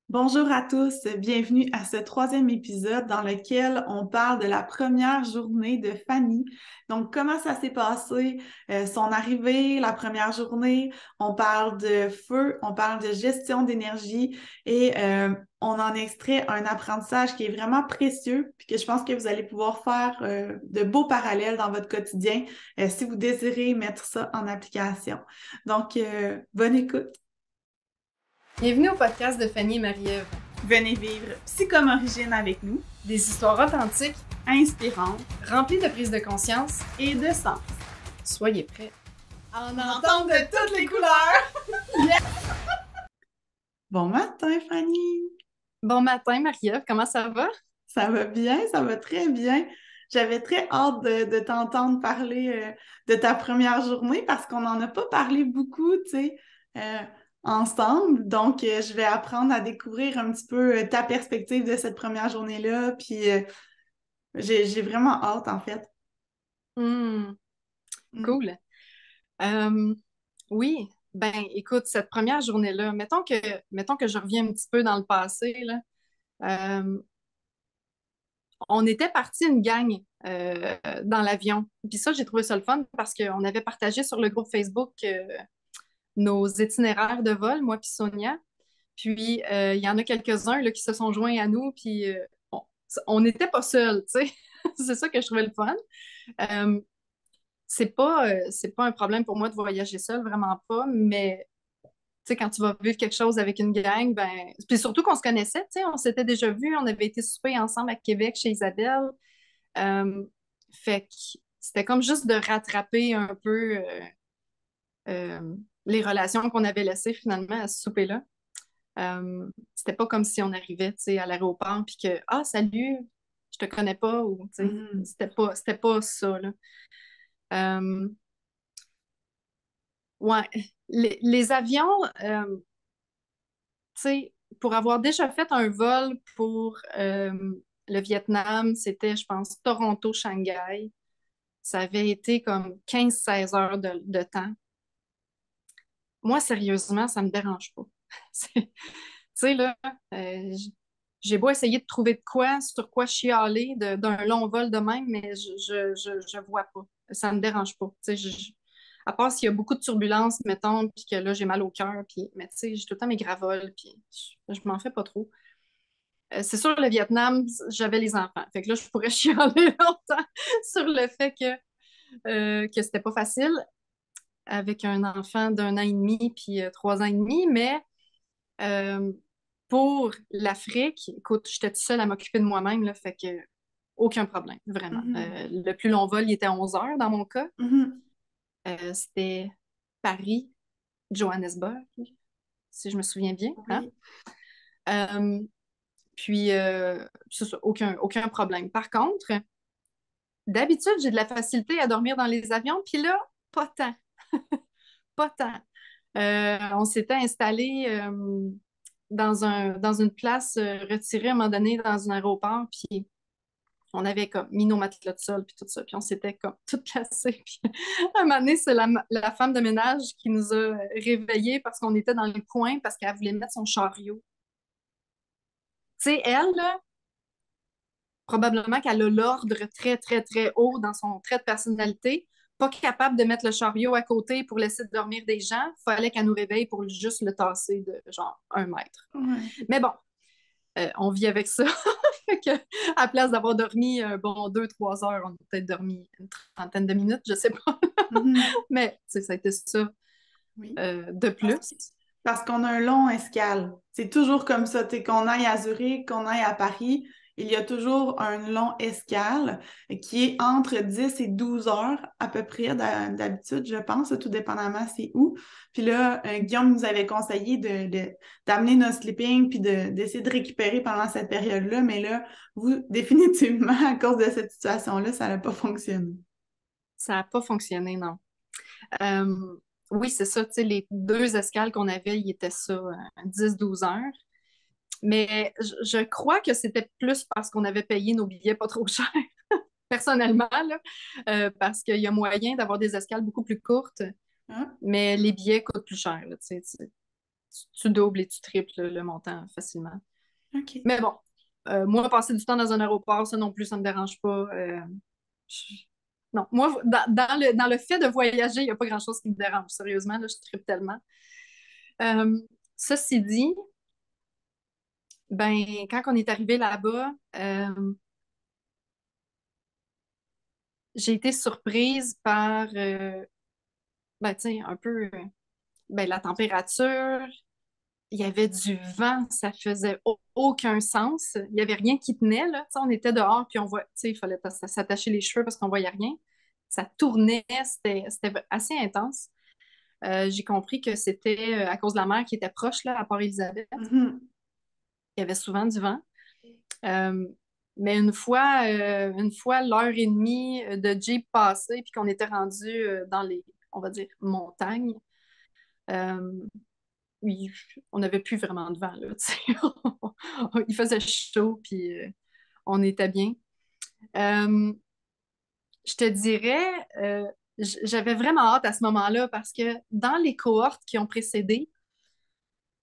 Bonjour à tous, bienvenue à ce troisième épisode dans lequel on parle de la première journée de Fanny. Donc, comment ça s'est passé, son arrivée, la première journée. On parle de feu, on parle de gestion d'énergie et on en extrait un apprentissage qui est vraiment précieux puis que je pense que vous allez pouvoir faire de beaux parallèles dans votre quotidien si vous désirez mettre ça en application. Donc, bonne écoute. Bienvenue au podcast de Fanny et Marie-Ève. Venez vivre Psychom Origine avec nous, Des histoires authentiques, inspirantes remplies de prise de conscience. et de sens. Soyez prêts à en Entendre de toutes les couleurs! Bon matin, Fanny! Bon matin, Marie-Ève, comment ça va? Ça va bien, ça va très bien. J'avais très hâte de t'entendre parler de ta première journée parce qu'on n'en a pas parlé beaucoup, tu sais, euh, ensemble. Donc, je vais apprendre à découvrir un petit peu ta perspective de cette première journée-là. Puis, j'ai vraiment hâte, en fait. Hmm, Mm. cool. Euh, oui, ben écoute, cette première journée-là, mettons que je reviens un petit peu dans le passé, là. Euh, on était parti une gang dans l'avion. Puis ça, j'ai trouvé ça le fun parce qu'on avait partagé sur le groupe Facebook nos itinéraires de vol, moi puis Sonia. Puis, il y en a quelques-uns là, qui se sont joints à nous, puis on n'était pas seuls, tu sais. C'est ça que je trouvais le fun. Euh, c'est pas un problème pour moi de voyager seul, vraiment pas, mais tu sais, quand tu vas vivre quelque chose avec une gang, ben, puis surtout qu'on se connaissait, tu sais, on s'était déjà vus, on avait été souper ensemble à Québec chez Isabelle. Euh, fait que c'était comme juste de rattraper un peu les relations qu'on avait laissées finalement à ce souper-là. C'était pas comme si on arrivait, tu sais, à l'aéroport puis que ah salut, je te connais pas ou tu sais, Mhm. c'était pas ça là. Euh, ouais, les avions, tu sais, pour avoir déjà fait un vol pour le Vietnam, c'était je pense Toronto-Shanghai. Ça avait été comme 15-16 heures de temps. Moi, sérieusement, ça me dérange pas. Tu sais, là, j'ai beau essayer de trouver de quoi, sur quoi chialer d'un long vol de même, mais je vois pas. Ça me dérange pas. Tu sais, à part s'il y a beaucoup de turbulences, mettons, puis que là, j'ai mal au cœur, puis, mais tu sais, j'ai tout le temps mes gravoles, puis je m'en fais pas trop. C'est sûr, le Vietnam, j'avais les enfants. Fait que là, je pourrais chialer longtemps sur le fait que c'était pas facile avec un enfant d'1 an et demi, puis 3 ans et demi, mais euh, pour l'Afrique, écoute, j'étais toute seule à m'occuper de moi-même, là, fait que aucun problème, vraiment. Mhm. Le plus long vol, il était 11 heures dans mon cas. Mhm. C'était Paris, Johannesburg, si je me souviens bien. Hein? Oui. Euh, puis, c'est ça, aucun problème. Par contre, d'habitude, j'ai de la facilité à dormir dans les avions, puis là, pas tant, pas tant. On s'était installé dans une place retirée à un moment donné dans un aéroport, puis on avait comme mis nos matelas de sol, puis tout ça, puis on s'était comme tout cassé. Puis à un moment donné, c'est la femme de ménage qui nous a réveillés parce qu'on était dans le coin parce qu'elle voulait mettre son chariot. Tu sais, elle, là, probablement qu'elle a l'ordre très, très, très haut dans son trait de personnalité, pas capable de mettre le chariot à côté pour laisser dormir des gens, fallait qu'elle nous réveille pour juste le tasser de genre 1 mètre. Ouais. Mais bon, on vit avec ça. Fait que, à place d'avoir dormi, bon, 2, 3 heures, on a peut-être dormi une trentaine de minutes, je sais pas. Mhm. Mais, tu sais, ça a été ça Oui. de plus. Parce qu'on a un long escale. C'est toujours comme ça. Qu'on aille à Zurich, qu'on aille à Paris, il y a toujours un long escale qui est entre 10 et 12 heures à peu près d'habitude, je pense, tout dépendamment c'est où. Puis là, Guillaume nous avait conseillé d'amener nos sleeping puis d'essayer de récupérer pendant cette période-là. Mais là, vous, définitivement, à cause de cette situation-là, ça n'a pas fonctionné. Ça n'a pas fonctionné, non. Oui, c'est ça, tu sais, les 2 escales qu'on avait, il était ça, 10-12 heures. Mais je crois que c'était plus parce qu'on avait payé nos billets pas trop cher, personnellement, là, parce qu'il y a moyen d'avoir des escales beaucoup plus courtes, Hein? mais les billets coûtent plus cher, là, tu sais. tu doubles et tu triples le montant facilement. OK. Mais bon, moi, passer du temps dans un aéroport, ça non plus, ça me dérange pas. Je- Non, moi, dans le fait de voyager, il n'y a pas grand-chose qui me dérange. Sérieusement, là, je tripe tellement. Euh, Ceci dit, ben, quand on est arrivé là-bas, j'ai été surprise par, ben, tu sais, un peu, ben, la température. Il y avait du vent, ça faisait aucun sens. Il n'y avait rien qui tenait, là. Tu sais, on était dehors, puis on voit, tu sais, il fallait s'attacher les cheveux parce qu'on voyait rien. Ça tournait, c'était assez intense. J'ai compris que c'était à cause de la mer qui était proche, là, à Port-Élisabeth. Mhm. Il y avait souvent du vent. Euh, mais une fois l'heure et demie de Jeep passée, puis qu'on était rendu dans les, on va dire, montagnes, euh, oui, on n'avait plus vraiment de vent, là, tu sais. Il faisait chaud, puis on était bien. Euh, je te dirais, j'avais vraiment hâte à ce moment-là parce que dans les cohortes qui ont précédé,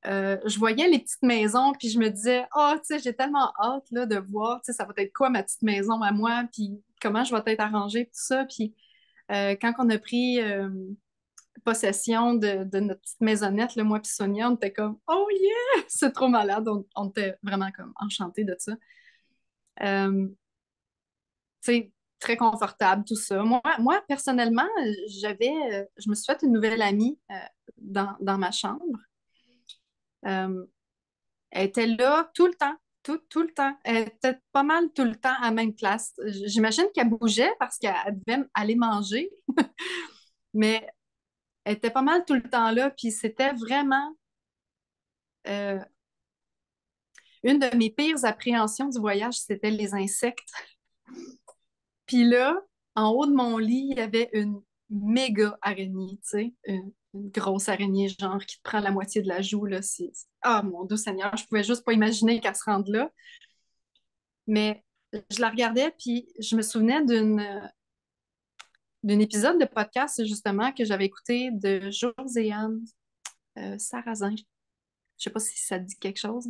je voyais les petites maisons, puis je me disais, oh, tu sais, j'ai tellement hâte là, de voir, tu sais, ça va être quoi ma petite maison à moi, puis comment je vais être arrangée, puis tout ça. Puis quand on a pris possession de notre petite maisonnette, le moi puis Sonia, on était comme, oh yeah, c'est trop malade. On était vraiment comme enchantés de ça. Tu sais, très confortable, tout ça. Moi personnellement, je me suis fait une nouvelle amie dans ma chambre. Euh, Elle était là tout le temps, tout le temps. Elle était pas mal tout le temps à la même place. J'imagine qu'elle bougeait parce qu'elle devait aller manger, mais elle était pas mal tout le temps là. Puis c'était vraiment euh, une de mes pires appréhensions du voyage, c'était les insectes. Puis là, en haut de mon lit, il y avait une méga araignée, tu sais, une grosse araignée, genre qui te prend la moitié de la joue, là. Ah, mon Dieu Seigneur, je pouvais juste pas imaginer qu'elle se rende là. Mais je la regardais, puis je me souvenais d'un épisode de podcast, justement, que j'avais écouté de Joséanne Sarrazin. Je sais pas si ça te dit quelque chose.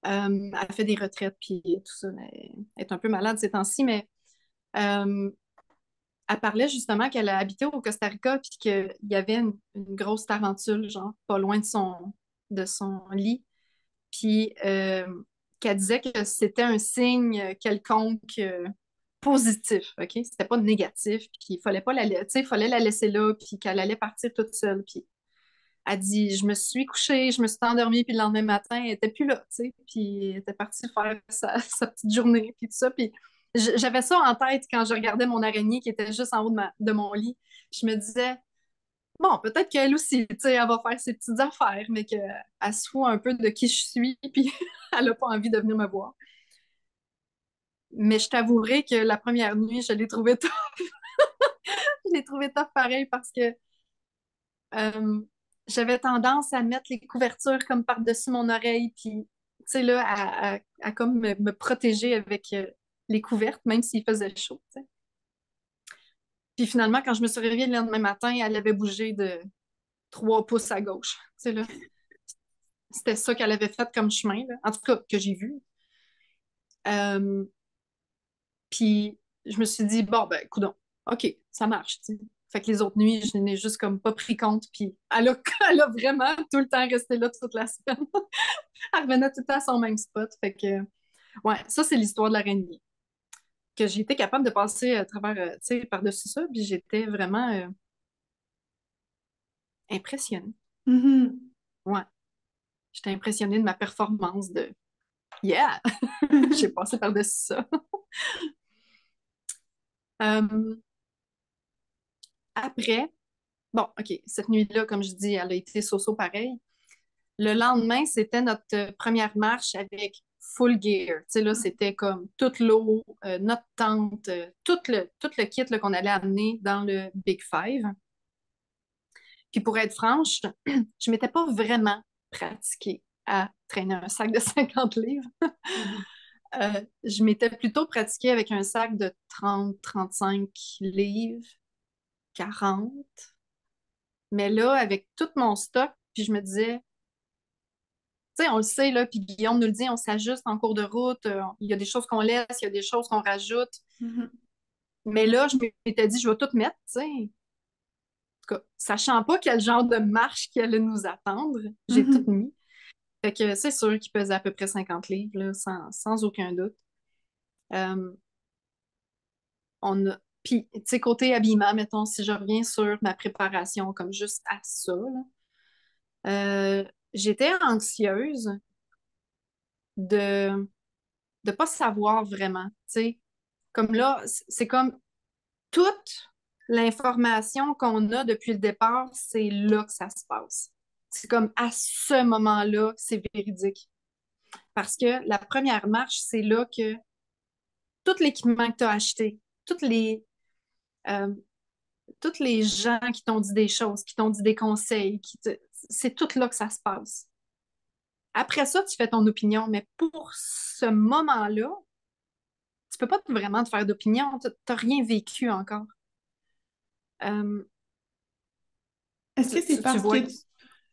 Elle fait des retraites, puis tout ça. Elle est un peu malade ces temps-ci, mais euh, elle parlait justement qu'elle a habité au Costa Rica, puis qu'il y avait une grosse tarentule, genre, pas loin de son lit. Puis qu'elle disait que c'était un signe quelconque positif, OK? C'était pas négatif, puis il fallait pas tu sais, il fallait la laisser là, puis qu'elle allait partir toute seule. Puis elle dit, je me suis couchée, je me suis endormie, puis le lendemain matin, elle était plus là, tu sais, puis elle était partie faire sa petite journée, puis tout ça. Puis j'avais ça en tête quand je regardais mon araignée qui était juste en haut de mon lit. Je me disais, bon, peut-être qu'elle aussi, tu sais, elle va faire ses petites affaires, mais qu'elle se fout un peu de qui je suis, puis elle n'a pas envie de venir me voir. Mais je t'avouerai que la première nuit, je l'ai trouvé tough. Je l'ai trouvé tough pareil parce que euh, j'avais tendance à mettre les couvertures comme par-dessus mon oreille, puis, tu sais, là, à comme me protéger avec les couvertes, même s'il faisait chaud, tu sais. Puis finalement, quand je me suis réveillée le lendemain matin, elle avait bougé de 3 pouces à gauche. Tu sais, là, c'était ça qu'elle avait fait comme chemin, là. En tout cas, que j'ai vu. Euh, Puis je me suis dit, bon, ben, coudonc, OK, ça marche, tu sais. Fait que les autres nuits, je n'ai juste comme pas pris compte. Puis elle a vraiment tout le temps resté là toute la semaine. Elle revenait tout le temps à son même spot. Fait que, ouais, ça, c'est l'histoire de l'araignée. Que j'ai été capable de passer à travers, tu sais, par-dessus ça. Puis j'étais vraiment impressionnée. Mhm. Ouais, j'étais impressionnée de ma performance de Yeah! J'ai passé par-dessus ça. Euh, Après, bon, OK, cette nuit-là, comme je dis, elle a été so-so pareil. Le lendemain, c'était notre première marche avec full gear. Tu sais, là, c'était comme toute l'eau, notre tente, tout le kit là, qu'on allait amener dans le Big Five. Puis pour être franche, je m'étais pas vraiment pratiquée à traîner un sac de 50 livres. Mhm. Je m'étais plutôt pratiquée avec un sac de 30-35 livres, 40. Mais là, avec tout mon stock, puis je me disais, tu sais, on le sait, là, puis Guillaume nous le dit, on s'ajuste en cours de route, il y a des choses qu'on laisse, il y a des choses qu'on rajoute. Mhm. Mais là, je m'étais dit, je vais tout mettre, tu sais. En tout cas, sachant pas quel genre de marche qui allait nous attendre, j'ai tout Mhm. mis. Fait que c'est sûr qu'il pesait à peu près 50 livres, là, sans aucun doute. Euh, Puis, tu sais, côté habillement, mettons, si je reviens sur ma préparation, comme juste à ça, là, j'étais anxieuse de ne pas savoir vraiment, tu sais. Comme là, c'est comme toute l'information qu'on a depuis le départ, c'est là que ça se passe. C'est comme à ce moment-là, c'est véridique. Parce que la première marche, c'est là que tout l'équipement que tu as acheté, toutes les, euh, tous les gens qui t'ont dit des choses, qui t'ont dit des conseils, c'est tout là que ça se passe. Après ça, tu fais ton opinion, mais pour ce moment-là, tu peux pas vraiment te faire d'opinion, tu n'as rien vécu encore. Euh, Est-ce que c'est tu parce que vois.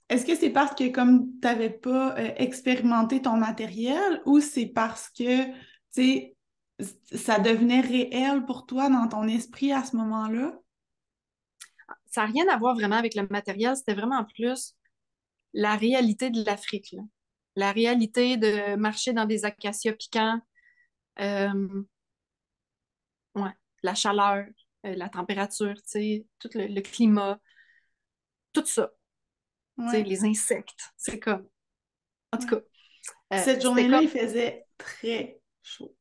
est-ce que c'est parce que comme tu n'avais pas expérimenté ton matériel ou c'est parce que tu sais ça devenait réel pour toi dans ton esprit à ce moment-là? Ça n'a rien à voir vraiment avec le matériel, c'était vraiment plus la réalité de l'Afrique, là. La réalité de marcher dans des acacias piquants, euh, ouais, la chaleur, la température, tu sais, tout le climat, tout ça, tu sais, Ouais, les insectes, c'est comme, en tout ouais. cas, Puis cette c'était journée-là, comme il faisait très chaud,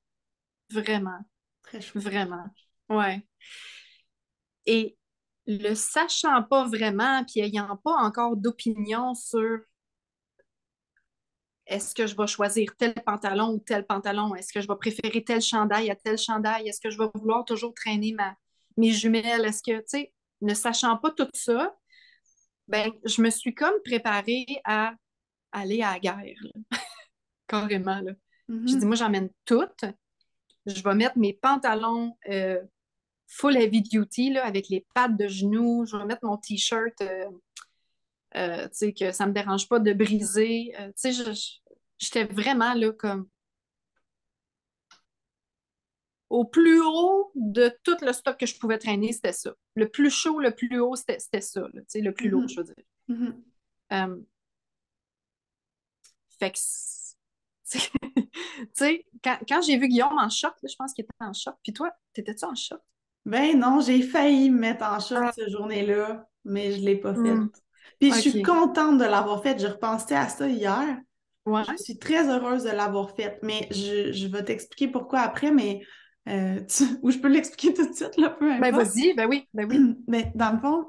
vraiment, très chaud. vraiment, ouais. Et le sachant pas vraiment, puis ayant pas encore d'opinion sur est-ce que je vais choisir tel pantalon ou tel pantalon, est-ce que je vais préférer tel chandail à tel chandail, est-ce que je vais vouloir toujours traîner mes jumelles, est-ce que, tu sais, ne sachant pas tout ça, ben, je me suis comme préparée à aller à la guerre, là, carrément, là. J'ai dit, Mhm. moi, j'emmène tout. Je vais mettre mes pantalons full heavy duty, là, avec les pattes de genoux. Je vais mettre mon t-shirt, tu sais, que ça me dérange pas de briser. Tu sais, j'étais vraiment, là, comme au plus haut de tout le stock que je pouvais traîner, c'était ça. Le plus chaud, le plus haut, c'était ça, là, tu sais, le plus lourd, Mhm. je veux dire. Mhm. Euh, Fait que, tu sais, quand j'ai vu Guillaume en short, là, je pense qu'il était en short. Puis toi, t'étais-tu en short? Ben non, j'ai failli me mettre en short Ah, cette journée-là, mais je l'ai pas fait. hmm, Puis je suis OK. contente de l'avoir fait. Je repensais à ça hier. Je Ouais. suis très heureuse de l'avoir faite, mais je vais t'expliquer pourquoi après, mais ou je peux l'expliquer tout de suite, là, peu Ben importe. vas-y, ben oui, ben oui. Mais dans le fond,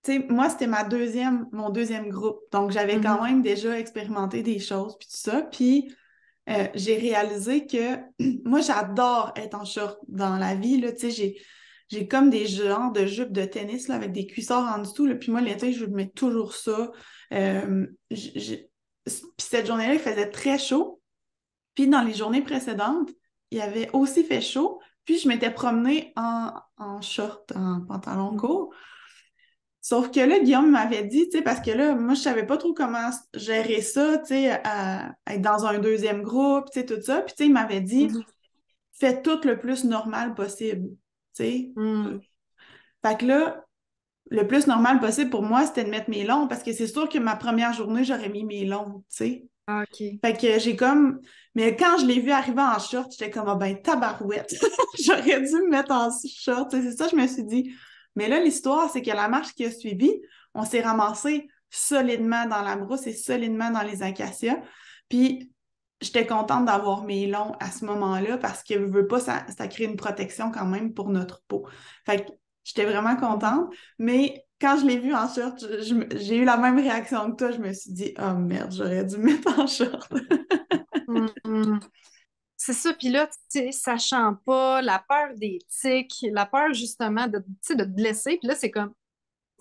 tu sais, moi, c'était mon deuxième groupe. Donc, j'avais quand Mhm, même déjà expérimenté des choses, puis tout ça. Puis, j'ai réalisé que moi, j'adore être en short dans la vie, là. Tu sais, j'ai comme des genres de jupes de tennis, là, avec des cuissards en dessous, là. Puis moi, l'été, je mets toujours ça. Puis cette journée-là, il faisait très chaud. Puis dans les journées précédentes, il avait aussi fait chaud. Puis je m'étais promenée en short, en pantalon mhm, court. Sauf que là, Guillaume m'avait dit, tu sais, parce que là, moi, je savais pas trop comment gérer ça, tu sais, être dans un deuxième groupe, tu sais, tout ça. Puis, tu sais, il m'avait dit, mhm, fais tout le plus normal possible, tu sais. mhm. Fait que là, le plus normal possible pour moi, c'était de mettre mes longs, parce que c'est sûr que ma première journée, j'aurais mis mes longs, tu sais. Ah, OK. Fait que j'ai comme... Mais quand je l'ai vu arriver en short, j'étais comme, ah ben, tabarouette. J'aurais dû me mettre en short. C'est ça, je me suis dit. Mais là, l'histoire, c'est que la marche qui a suivi, on s'est ramassé solidement dans la brousse et solidement dans les acacias. Puis, j'étais contente d'avoir mes longs à ce moment-là parce que, veux pas, ça crée une protection quand même pour notre peau. Fait que j'étais vraiment Mhm, contente. Mais quand je l'ai vu en short, j'ai eu la même réaction que toi. Je me suis dit, oh merde, j'aurais dû me mettre en short. mhm. C'est ça, puis là, tu sais, sachant pas, la peur des tics, la peur justement de, tu sais, de te blesser, puis là, c'est comme,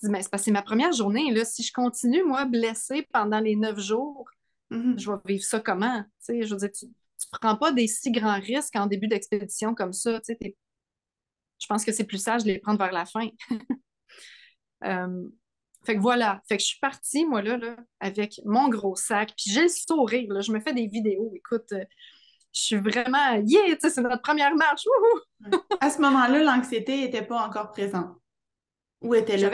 je dis, mais c'est parce que c'est ma première journée, là, si je continue, moi, blessée pendant les 9 jours, je Mhm. vais vivre ça comment? Tu sais, je veux dire, tu prends pas des si grands risques en début d'expédition comme ça, tu sais, je pense que c'est plus sage de les prendre vers la fin. Euh, Fait que voilà. Fait que je suis partie, moi, là, avec mon gros sac. Puis j'ai le sourire, là. Je me fais des vidéos. Écoute, je suis vraiment, yeah, tu sais, c'est notre première marche. Wouhou! Ouais. À ce moment-là, l'anxiété n'était pas encore présente. Ou était là?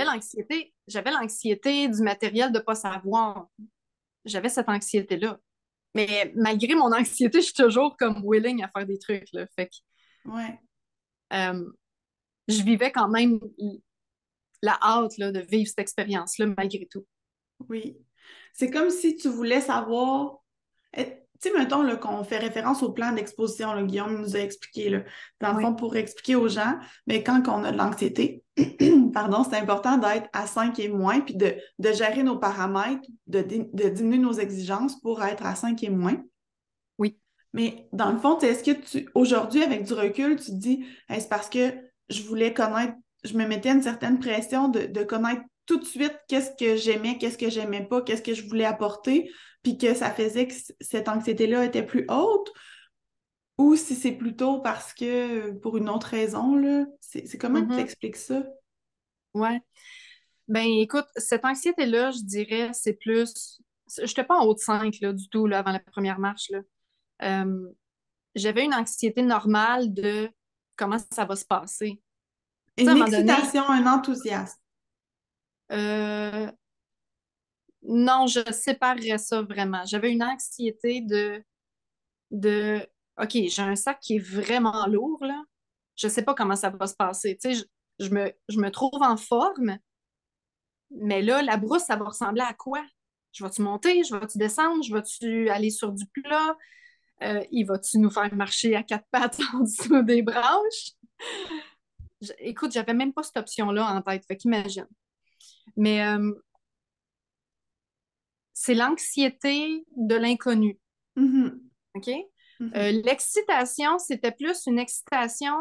J'avais l'anxiété du matériel de ne pas savoir. J'avais cette anxiété-là. Mais malgré mon anxiété, je suis toujours comme willing à faire des trucs, là. Fait que Ouais. euh, je vivais quand même la hâte là, de vivre cette expérience-là, malgré tout. Oui. C'est comme si tu voulais savoir. Tu sais, mettons là, qu'on fait référence au plan d'exposition, là, Guillaume nous a expliqué, là, dans le Oui. fond, pour expliquer aux gens, mais quand on a de l'anxiété, pardon, c'est important d'être à 5 et moins, puis de gérer nos paramètres, de diminuer nos exigences pour être à 5 et moins. Oui. Mais dans le fond, est-ce que aujourd'hui, avec du recul, tu te dis, hey, c'est parce que je voulais connaître, je me mettais une certaine pression de connaître tout de suite qu'est-ce que j'aimais, qu'est-ce que j'aimais pas, qu'est-ce que je voulais apporter, puis que ça faisait que cette anxiété-là était plus haute, ou si c'est plutôt parce que pour une autre raison, là, c'est comment tu Mhm. expliques ça? Ouais. Ben écoute, cette anxiété-là, je dirais, c'est plus. Je n'étais pas en haut de 5 là, du tout là, avant la première marche. Là. Euh, J'avais une anxiété normale de comment ça va se passer. Tu sais, à Une un moment donné, excitation, un enthousiasme. euh, non, je séparerais ça vraiment. J'avais une anxiété de OK, j'ai un sac qui est vraiment lourd, là. Je sais pas comment ça va se passer. Tu sais, je me trouve en forme, mais là, la brousse, ça va ressembler à quoi? Je vais-tu monter? Je vais-tu descendre? Je vais-tu aller sur du plat? Il va-tu nous faire marcher à quatre pattes en dessous des branches? Écoute, j'avais même pas cette option-là en tête, fait qu'imagine. Mais c'est l'anxiété de l'inconnu, Mhm, OK? mhm. L'excitation, c'était plus une excitation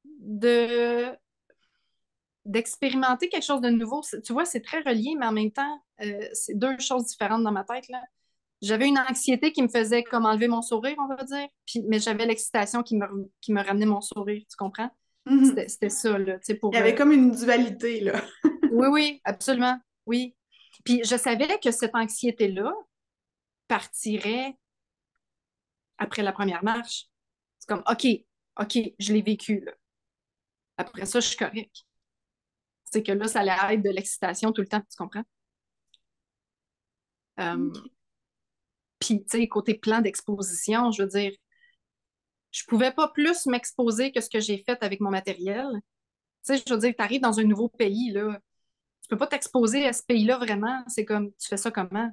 de d'expérimenter quelque chose de nouveau. Tu vois, c'est très relié, mais en même temps, c'est deux choses différentes dans ma tête, là. J'avais une anxiété qui me faisait comme enlever mon sourire, on va dire, puis, mais j'avais l'excitation qui me ramenait mon sourire, tu comprends? Mhm. C'était ça, là, tu sais, Il y pour... avait comme une dualité, là. Oui, oui, absolument, oui. Puis je savais que cette anxiété-là partirait après la première marche. C'est comme, OK, je l'ai vécu, là. Après ça, je suis correct. C'est que là, ça allait être de l'excitation tout le temps, tu comprends? Euh, OK. Puis, tu sais, côté plan d'exposition, je veux dire, je pouvais pas plus m'exposer que ce que j'ai fait avec mon matériel. Tu sais, je veux dire, tu arrives dans un nouveau pays, là, tu peux pas t'exposer à ce pays-là vraiment. C'est comme, tu fais ça comment?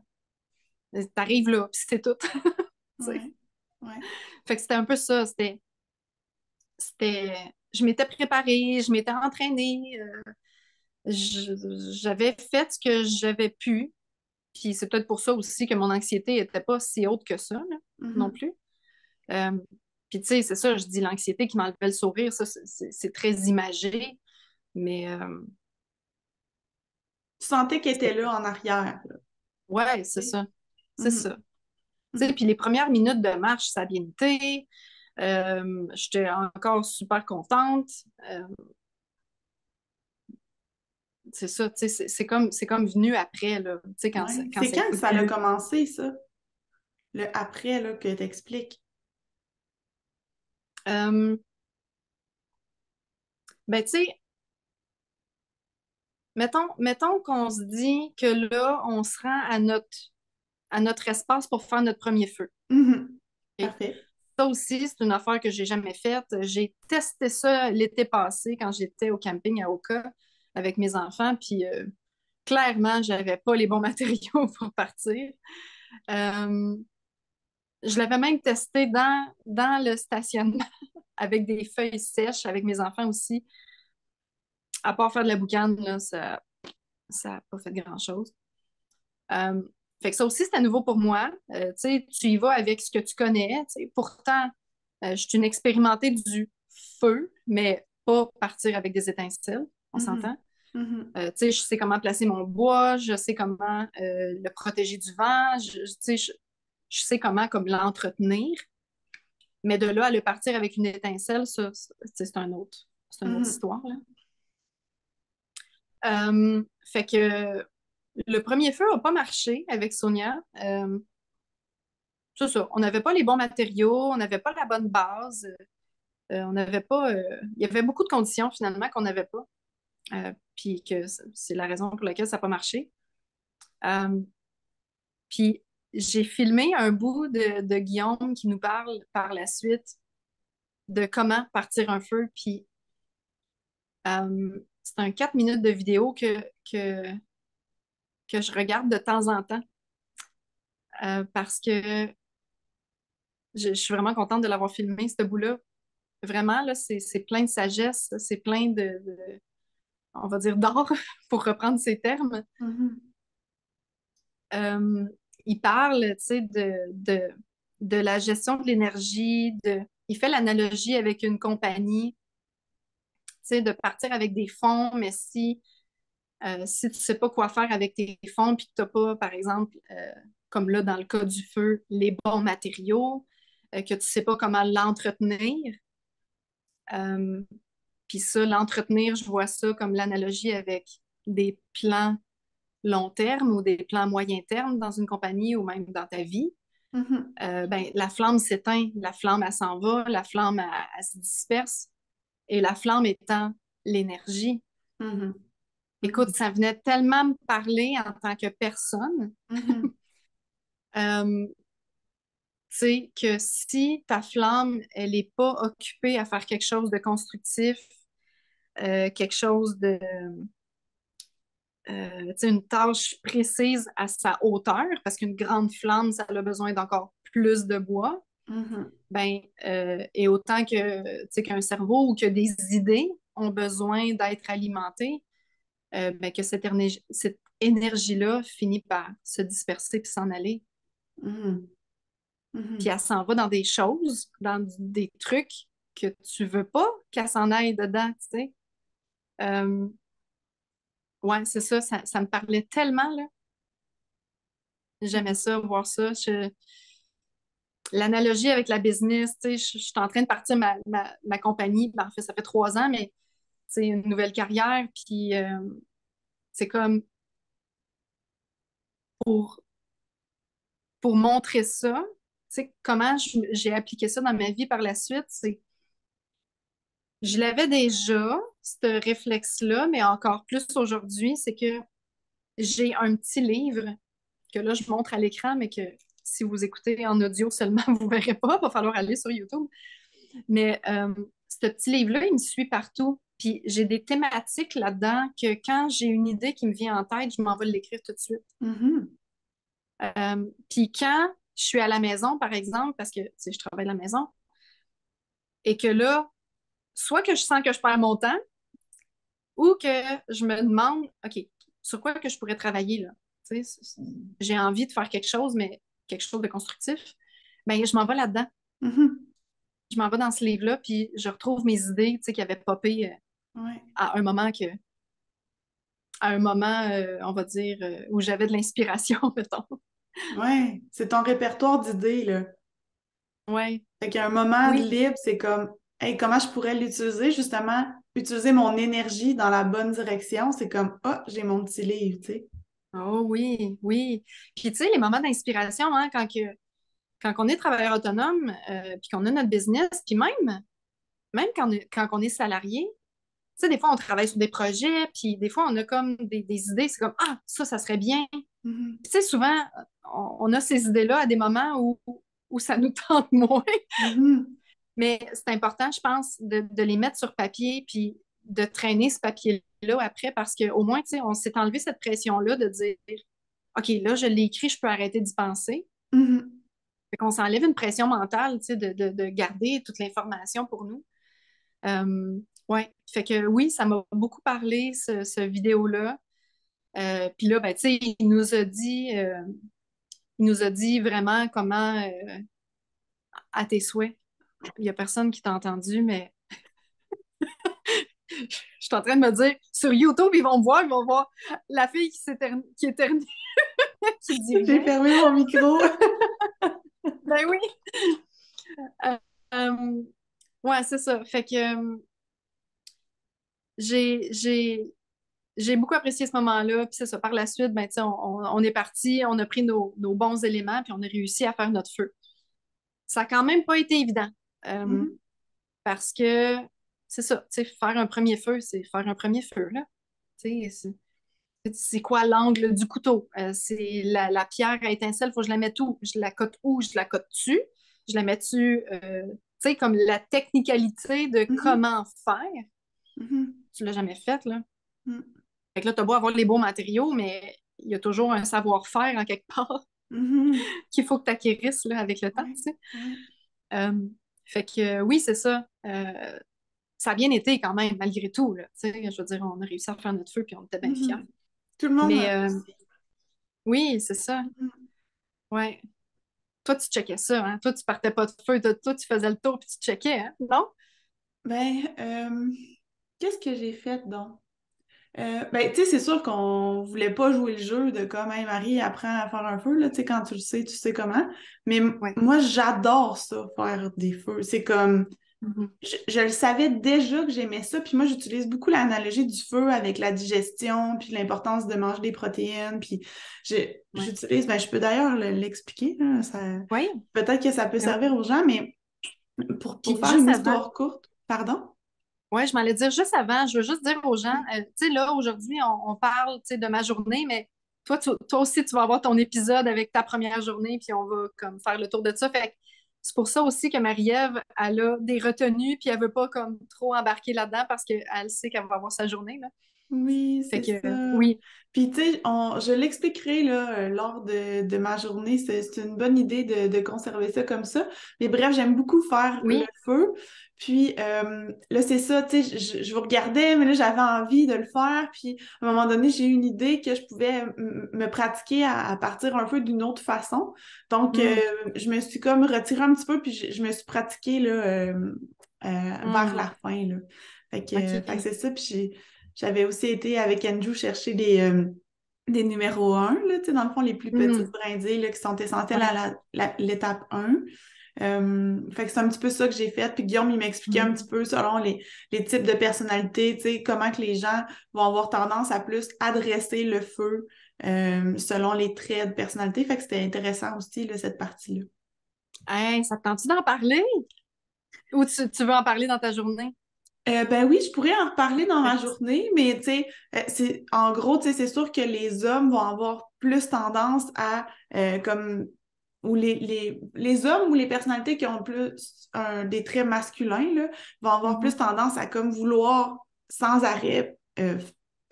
Tu arrives là, puis c'est tout. Tu sais. Ouais. Ouais. Fait que c'était un peu ça. Je m'étais préparée, je m'étais entraînée, j'avais fait ce que j'avais pu. Puis c'est peut-être pour ça aussi que mon anxiété était pas si haute que ça, là, non Mhm. plus. Euh, Puis tu sais, c'est ça, je dis l'anxiété qui m'enlevait le sourire, ça, c'est très imagé, mais Tu sentais qu'elle était là en arrière, là. ouais, c'est Oui. ça. C'est Mhm. ça. Tu sais, Mhm. puis les premières minutes de marche, ça a bien été. J'étais encore super contente. Euh, c'est ça, tu sais, c'est comme venu après, là, tu sais, quand, Ouais. quand C'est ça a quand que été ça a plus. commencé, ça? Le après, là, que t'expliques. Euh, ben, tu sais, mettons qu'on se dit que là, on se rend à notre espace pour faire notre premier feu. Mhm. OK? Parfait. Ça aussi, c'est une affaire que j'ai jamais faite. J'ai testé ça l'été passé quand j'étais au camping à Oka avec mes enfants, puis clairement, j'avais pas les bons matériaux pour partir. Euh, je l'avais même testé dans le stationnement avec des feuilles sèches, avec mes enfants aussi. À part faire de la boucane, là, ça n'a pas fait grand-chose. Euh, Fait que ça aussi, c'était nouveau pour moi. Tu sais, tu y vas avec ce que tu connais. Tu sais. Pourtant, je suis une expérimentée du feu, mais pas partir avec des étincelles, on Mhm. s'entend. Mhm. Tu sais, je sais comment placer mon bois, je sais comment le protéger du vent, tu sais, je sais comment comme l'entretenir. Mais de là à le partir avec une étincelle, ça, tu sais, c'est une autre Mhm. histoire, là. Fait que le premier feu n'a pas marché avec Sonia. C'est ça. On n'avait pas les bons matériaux, on n'avait pas la bonne base, on n'avait pas. Il y avait beaucoup de conditions finalement qu'on n'avait pas. Puis que c'est la raison pour laquelle ça n'a pas marché. Euh, Puis j'ai filmé un bout de Guillaume qui nous parle par la suite de comment partir un feu. Puis c'est un 4 minutes de vidéo que, que je regarde de temps en temps parce que je suis vraiment contente de l'avoir filmé, ce bout-là. Vraiment, là, c'est plein de sagesse, c'est plein on va dire, d'or, pour reprendre ces termes. Mhm. Euh, il parle, tu sais, de la gestion de l'énergie, il fait l'analogie avec une compagnie, tu sais, de partir avec des fonds, mais si tu sais pas quoi faire avec tes fonds, puis que tu n'as pas, par exemple, comme là, dans le cas du feu, les bons matériaux, que tu sais pas comment l'entretenir, euh, puis ça, l'entretenir, je vois ça comme l'analogie avec des plans long terme ou des plans moyen terme dans une compagnie ou même dans ta vie. Mhm. Ben, la flamme s'éteint, la flamme, elle s'en va, la flamme, elle se disperse. Et la flamme étant l'énergie. Mhm. Écoute, Mhm. ça venait tellement me parler en tant que personne, Mhm. tu sais, que si ta flamme, elle n'est pas occupée à faire quelque chose de constructif, quelque chose de, tu sais, une tâche précise à sa hauteur, parce qu'une grande flamme, ça a besoin d'encore plus de bois, Mhm. ben, et autant que, tu sais, qu'un cerveau ou que des idées ont besoin d'être alimentées, ben, que cette énergie-là finit par se disperser puis s'en aller. Mhm. Puis Mhm. elle s'en va dans des choses, dans des trucs que tu veux pas qu'elle s'en aille dedans, tu sais. Euh, ouais, c'est ça, ça me parlait tellement, là. J'aimais Mhm. ça, voir ça. L'analogie avec la business, tu sais, je suis en train de partir ma compagnie. Ben, en fait, ça fait 3 ans, mais c'est une nouvelle carrière. Puis c'est comme pour, pour montrer ça, tu sais, comment j'ai appliqué ça dans ma vie par la suite, c'est je l'avais déjà, ce réflexe-là, mais encore plus aujourd'hui, c'est que j'ai un petit livre que là, je montre à l'écran, mais que si vous écoutez en audio seulement, vous ne verrez pas. Il va falloir aller sur YouTube. Mais ce petit livre-là, il me suit partout. Puis j'ai des thématiques là-dedans que quand j'ai une idée qui me vient en tête, je m'en vais l'écrire tout de suite. Mhm. Puis quand je suis à la maison, par exemple, parce que tu sais, je travaille à la maison, et que là, soit que je sens que je perds mon temps, ou que je me demande, OK, sur quoi que je pourrais travailler là? Tu sais, j'ai envie de faire quelque chose, mais quelque chose de constructif. Ben, je m'en vais là-dedans. Mhm. Je m'en vais dans ce livre-là, puis je retrouve mes idées, tu sais, qui avaient popé Ouais. à un moment on va dire, où j'avais de l'inspiration, mettons. Ouais. C'est ton répertoire d'idées, là. Ouais, Fait qu'à un moment de oui. libre, c'est comme, hey, comment je pourrais l'utiliser, justement, utiliser mon énergie dans la bonne direction. C'est comme, ah, j'ai mon petit livre, tu sais. Oh oui, oui. Puis tu sais, les moments d'inspiration, hein, quand on est travailleur autonome, puis qu'on a notre business, puis même quand on est salarié, tu sais, des fois, on travaille sur des projets, puis des fois, on a comme des idées, c'est comme, ah, ça serait bien. Puis, Mhm. tu sais, souvent, on a ces idées-là à des moments où ça nous tente moins. Mhm. Mais c'est important, je pense, de les mettre sur papier, puis de traîner ce papier-là après, parce qu'au moins, tu sais, on s'est enlevé cette pression-là de dire, OK, là, je l'ai écrit, je peux arrêter d'y penser. Mhm. Fait qu'on s'enlève une pression mentale, tu sais, de garder toute l'information pour nous. Euh, ouais, fait que oui, ça m'a beaucoup parlé, ce vidéo-là. Puis là, ben, tu sais, il nous a dit vraiment comment, à tes souhaits. Il n'y a personne qui t'a entendu, mais je suis en train de me dire, sur YouTube, ils vont voir la fille qui éternue, qui dit J'ai rien. fermé mon micro. Ben oui. Euh, euh, ouais, c'est ça. Fait que j'ai j'ai beaucoup apprécié ce moment-là. Puis c'est ça, par la suite, ben, tu sais, on est parti, on a pris nos bons éléments, puis on a réussi à faire notre feu. Ça a quand même pas été évident. Euh, Mhm. parce que c'est ça, tu sais, faire un premier feu, c'est faire un premier feu, là. Tu sais, c'est quoi l'angle du couteau? C'est la pierre à étincelle, il faut que je la mette où? Je la cote où? Je la cote dessus? Je la mets-tu, tu sais, comme la technicalité de Mhm. comment faire. Mhm. Tu l'as jamais fait, là. Mhm. Fait que là, t'as beau avoir les beaux matériaux, mais il y a toujours un savoir-faire en quelque part Mhm. qu'il faut que tu acquérisses, là, avec le temps, Ouais, tu sais. ouais. Euh, fait que oui, c'est ça. Ça a bien été quand même, malgré tout, là. Tu sais, je veux dire, on a réussi à faire notre feu, puis on était bien fiers. Mhm. Tout le monde a Mais réussi. oui, c'est ça. Mhm. Ouais. Toi, tu checkais ça, hein? Toi, tu partais pas de feu. Toi, tu faisais le tour puis tu checkais, hein? Non? Ben, qu'est-ce que j'ai fait donc? Ben, tu sais, c'est sûr qu'on voulait pas jouer le jeu de comme, hey, Marie, apprends à faire un feu, là, tu sais, quand tu sais comment. Mais Ouais. moi, j'adore ça, faire des feux. C'est comme, Mhm. je le savais déjà que j'aimais ça, puis moi, j'utilise beaucoup l'analogie du feu avec la digestion, puis l'importance de manger des protéines, puis Ouais. j'utilise, ben, je peux d'ailleurs l'expliquer, là, Oui. peut-être que ça peut Ben oui. servir aux gens, mais pour Puis faire juste une avant, histoire courte, pardon? ouais, je m'allais dire juste avant, je veux juste dire aux gens, tu sais, là, aujourd'hui, on parle, tu sais, de ma journée, mais toi aussi, tu vas avoir ton épisode avec ta première journée, puis on va comme faire le tour de ça. Fait que c'est pour ça aussi que Marie-Ève, elle a des retenues, puis elle veut pas comme trop embarquer là-dedans parce qu'elle sait qu'elle va avoir sa journée, là. Oui, Fait c'est que, ça. oui, Puis, tu sais, je l'expliquerai là, lors de ma journée. C'est une bonne idée de conserver ça comme ça. Mais bref, j'aime beaucoup faire le oui, feu. Puis, là, c'est ça, tu sais, je vous regardais, mais là, j'avais envie de le faire. Puis, à un moment donné, j'ai eu une idée que je pouvais me pratiquer à partir un peu d'une autre façon. Donc, hum, je me suis comme retirée un petit peu, puis je me suis pratiquée là, vers hum, la fin, là. Fait que OK. c'est ça. Puis, j'avais aussi été avec Andrew chercher des numéros un là, tu sais, dans le fond, les plus petites Hum, brindilles là, qui sont essentielles à ouais. l'étape un. Fait que c'est un petit peu ça que j'ai fait. Puis Guillaume, il m'expliquait un petit Hum, peu selon les types de personnalités, tu sais, comment que les gens vont avoir tendance à plus adresser le feu selon les traits de personnalité. Fait que c'était intéressant aussi, là, cette partie-là. Hey, ça te tente-tu d'en parler? Ou tu veux en parler dans ta journée? Ben oui, je pourrais en reparler dans ma OK. journée, mais tu sais, en gros, tu sais, c'est sûr que les hommes vont avoir plus tendance à comme ou les hommes ou les personnalités qui ont plus des traits masculins là, vont avoir plus Mhm. tendance à comme vouloir sans arrêt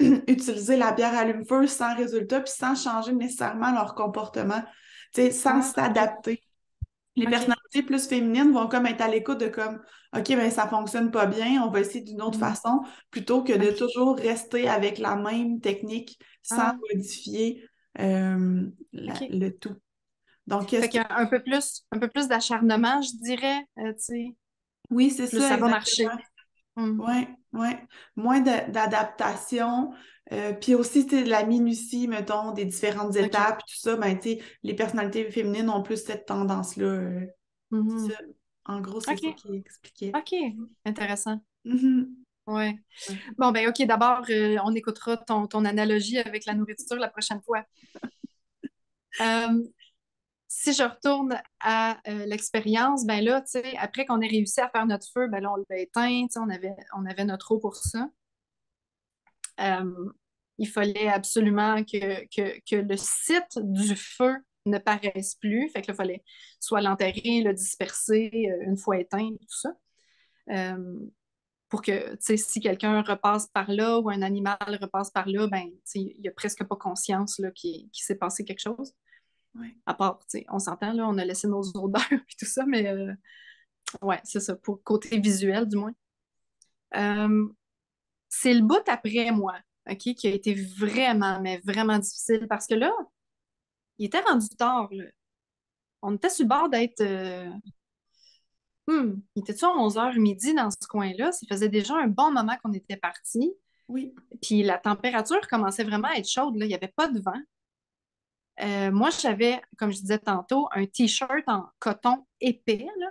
utiliser la bière allume-feu sans résultat puis sans changer nécessairement leur comportement, tu sais, sans Ah, OK. s'adapter. Les OK. personnalités plus féminines vont comme être à l'écoute de comme, OK, ben ça fonctionne pas bien, on va essayer d'une autre Mhm. façon, plutôt que de OK. toujours rester avec la même technique sans Ah, modifier OK. le tout. Donc, Fait qu'il y a un peu plus d'acharnement, je dirais, tu sais, oui, c'est plus ça, ça va marcher. exactement. Mhm. Oui, oui. Moins d'adaptation. Puis aussi, tu sais, de la minutie, mettons, des différentes OK. étapes, tout ça, ben, tu sais, les personnalités féminines ont plus cette tendance-là. C'est Mhm. ça. En gros, c'est ça OK. qui expliquait. OK. Intéressant. Mhm. Ouais. Bon, ben, OK, d'abord, on écoutera ton analogie avec la nourriture la prochaine fois. Euh, si je retourne à l'expérience, ben là, tu sais, après qu'on ait réussi à faire notre feu, ben là, on l'a éteint, tu sais, on avait notre eau pour ça. Euh, il fallait absolument que le site du feu ne paraisse plus. Fait que là, il fallait soit l'enterrer, le disperser une fois éteint, tout ça. Euh, pour que, tu sais, si quelqu'un repasse par là ou un animal repasse par là, ben, tu sais, il n'y a presque pas conscience là, qu'il s'est passé quelque chose. Ouais. À part, tu sais, on s'entend, là, on a laissé nos odeurs et tout ça, mais ouais, c'est ça, pour côté visuel, du moins. Euh, c'est le bout après moi, OK, qui a été vraiment, mais vraiment difficile parce que là, il était rendu tard, là. On était sur le bord d'être. Il était-tu à 11h midi dans ce coin-là? Ça faisait déjà un bon moment qu'on était partis. Oui. Puis la température commençait vraiment à être chaude, là. Il n'y avait pas de vent. Moi, j'avais, comme je disais tantôt, un T-shirt en coton épais, là.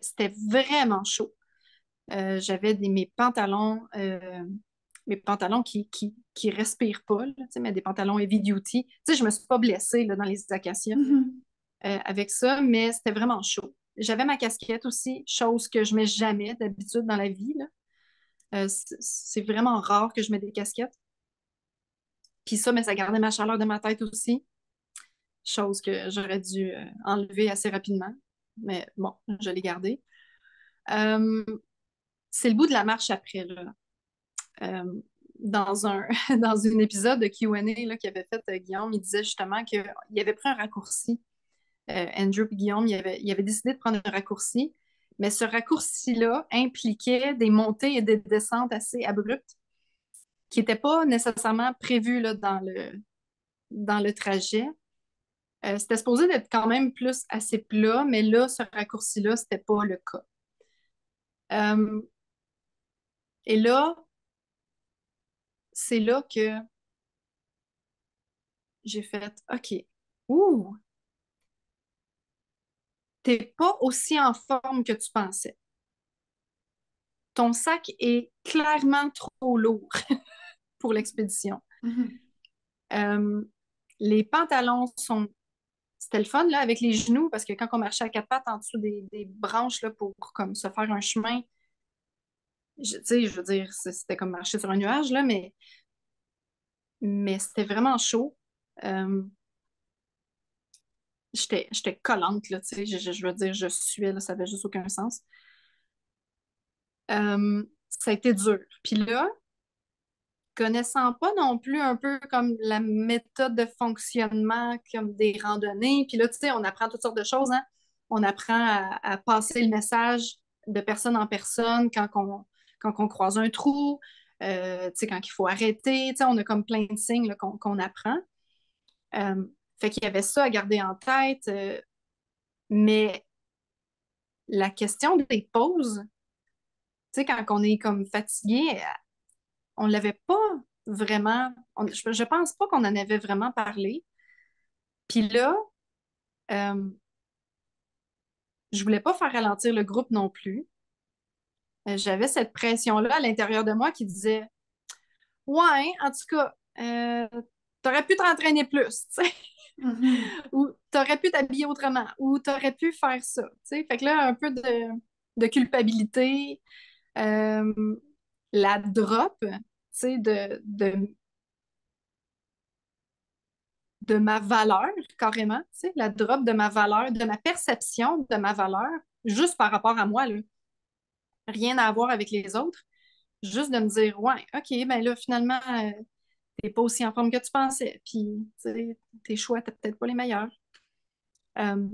C'était vraiment chaud. J'avais mes pantalons. mes pantalons qui respirent pas, là, tu sais, mais des pantalons heavy duty. Tu sais, je me suis pas blessée là, dans les acacias Mhm. avec ça, mais c'était vraiment chaud. J'avais ma casquette aussi, chose que je mets jamais d'habitude dans la vie, là. C'est vraiment rare que je mette des casquettes. Puis ça, mais ça gardait ma chaleur de ma tête aussi, chose que j'aurais dû enlever assez rapidement. Mais bon, je l'ai gardé. Euh, c'est le bout de la marche après, là. Euh, dans dans un épisode de Q&A là, qu'il avait fait Guillaume, il disait justement qu'il avait pris un raccourci. Andrew et Guillaume, il avait décidé de prendre un raccourci, mais ce raccourci-là impliquait des montées et des descentes assez abruptes qui n'étaient pas nécessairement prévues là, dans le trajet. C'était supposé d'être quand même plus assez plat, mais là, ce raccourci-là, c'était pas le cas. Euh, et là, c'est là que j'ai fait OK. Ouh, t'es pas aussi en forme que tu pensais. Ton sac est clairement trop lourd pour l'expédition. Mhm. Euh, les pantalons sont. C'était le fun là, avec les genoux parce que quand on marchait à quatre pattes en dessous des branches là, pour comme, se faire un chemin, tu sais, je veux dire, c'était comme marcher sur un nuage, là, mais c'était vraiment chaud. Euh, j'étais collante, là, tu sais, je veux dire, je suais, là, ça avait juste aucun sens. Ça a été dur. Puis là, connaissant pas non plus un peu comme la méthode de fonctionnement comme des randonnées. Puis là, tu sais, on apprend toutes sortes de choses, hein. On apprend à passer le message de personne en personne quand on croise un trou, tu sais, quand il faut arrêter. Tu sais, on a comme plein de signes là, qu'on apprend. Euh, fait qu'il y avait ça à garder en tête. Mais la question des pauses, tu sais, quand on est comme fatigué, on l'avait pas vraiment. Je pense pas qu'on en avait vraiment parlé. Puis là, euh, je voulais pas faire ralentir le groupe non plus. J'avais cette pression-là à l'intérieur de moi qui disait ouais, en tout cas, t'aurais pu t'entraîner plus, tu sais, Mhm. ou t'aurais pu t'habiller autrement, ou t'aurais pu faire ça, tu sais. Fait que là, un peu de culpabilité, euh, la drop, tu sais, de ma valeur, carrément, tu sais, la drop de ma valeur, de ma perception de ma valeur, juste par rapport à moi, là. Rien à voir avec les autres. Juste de me dire, ouais, OK, ben là, finalement, t'es pas aussi en forme que tu pensais. Puis, tu sais, tes choix étaient peut-être pas les meilleurs. Euh,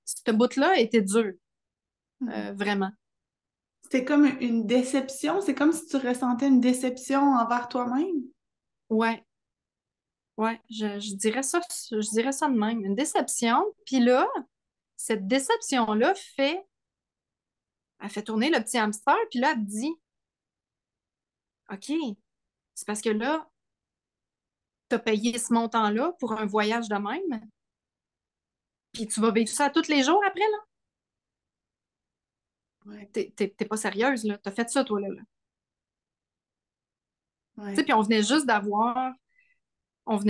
ce bout-là était dur, Mhm. vraiment. C'était comme une déception. C'est comme si tu ressentais une déception envers toi-même. Ouais, ouais, je dirais ça de même. Une déception. Puis là, cette déception-là elle fait tourner le petit hamster. Puis là, elle te dit, OK, c'est parce que là, t'as payé ce montant-là pour un voyage de même. Puis tu vas vivre ça tous les jours après, là. Ouais, T'es pas sérieuse, là. T'as fait ça, toi, là. Tu sais, ouais. puis on venait juste d'avoir, tu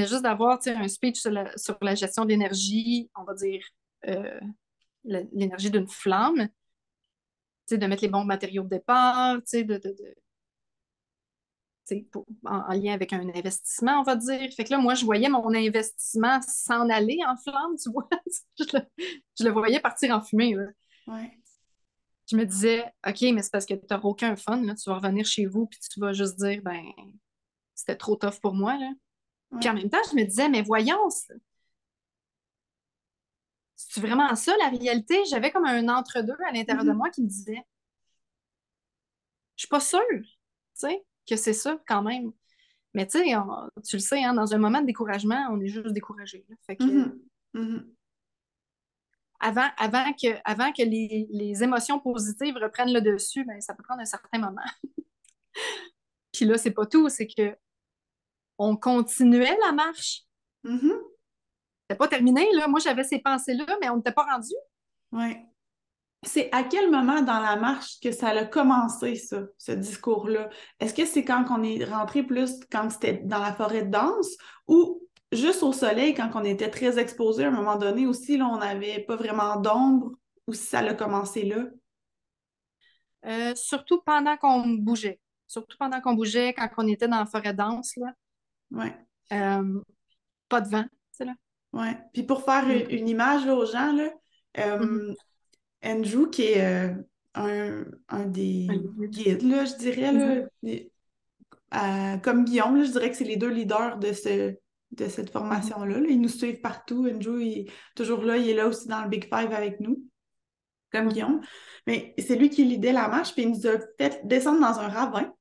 sais, un speech sur la gestion de l'énergie, on va dire, euh, l'énergie d'une flamme, tu sais, de mettre les bons matériaux de départ, tu sais, tu sais, en lien avec un investissement, on va dire. Fait que là, moi, je voyais mon investissement s'en aller en flamme, tu vois. Je le voyais partir en fumée, là. Ouais. Je me disais, OK, mais c'est parce que tu n'auras aucun fun, là. Tu vas revenir chez vous, puis tu vas juste dire, ben, c'était trop tough pour moi, là. Puis en Ouais. même temps, je me disais, mais voyons, c'est vraiment ça la réalité? J'avais comme un entre-deux à l'intérieur de Mhm. moi qui me disait, je suis pas sûre, tu sais, que c'est ça quand même. Mais tu sais, tu le sais, hein, dans un moment de découragement, on est juste découragé, là. Fait que Mhm. Mhm. avant que les émotions positives reprennent le dessus, ben, ça peut prendre un certain moment. Puis là, c'est pas tout, c'est que on continuait la marche. Mhm. C'était pas terminé, là. Moi, j'avais ces pensées-là, mais on n'était pas rendu. Ouais. c'est à quel moment dans la marche que ça a commencé, ça, ce discours-là? Est-ce que c'est quand on est rentré plus, quand c'était dans la forêt de danse, ou juste au soleil, quand on était très exposé à un moment donné aussi, là, on n'avait pas vraiment d'ombre, ou si ça a commencé là? Surtout pendant qu'on bougeait. Surtout pendant qu'on bougeait, quand on était dans la forêt dense, là. Ouais, Euh, Pas de vent, c'est là. ouais. Puis pour faire Mm. une image là, aux gens, là, Mhm. Andrew, qui est un Un des guide. guides, là, je dirais, Mhm. là, comme Guillaume, là, je dirais que c'est les deux leaders de cette Mhm. formation-là. Là. Ils nous suivent partout. Andrew, il est toujours là. Il est là aussi dans le Big Five avec nous, comme Mhm. Guillaume. Mais c'est lui qui lidait la marche, puis il nous a fait descendre dans un ravin.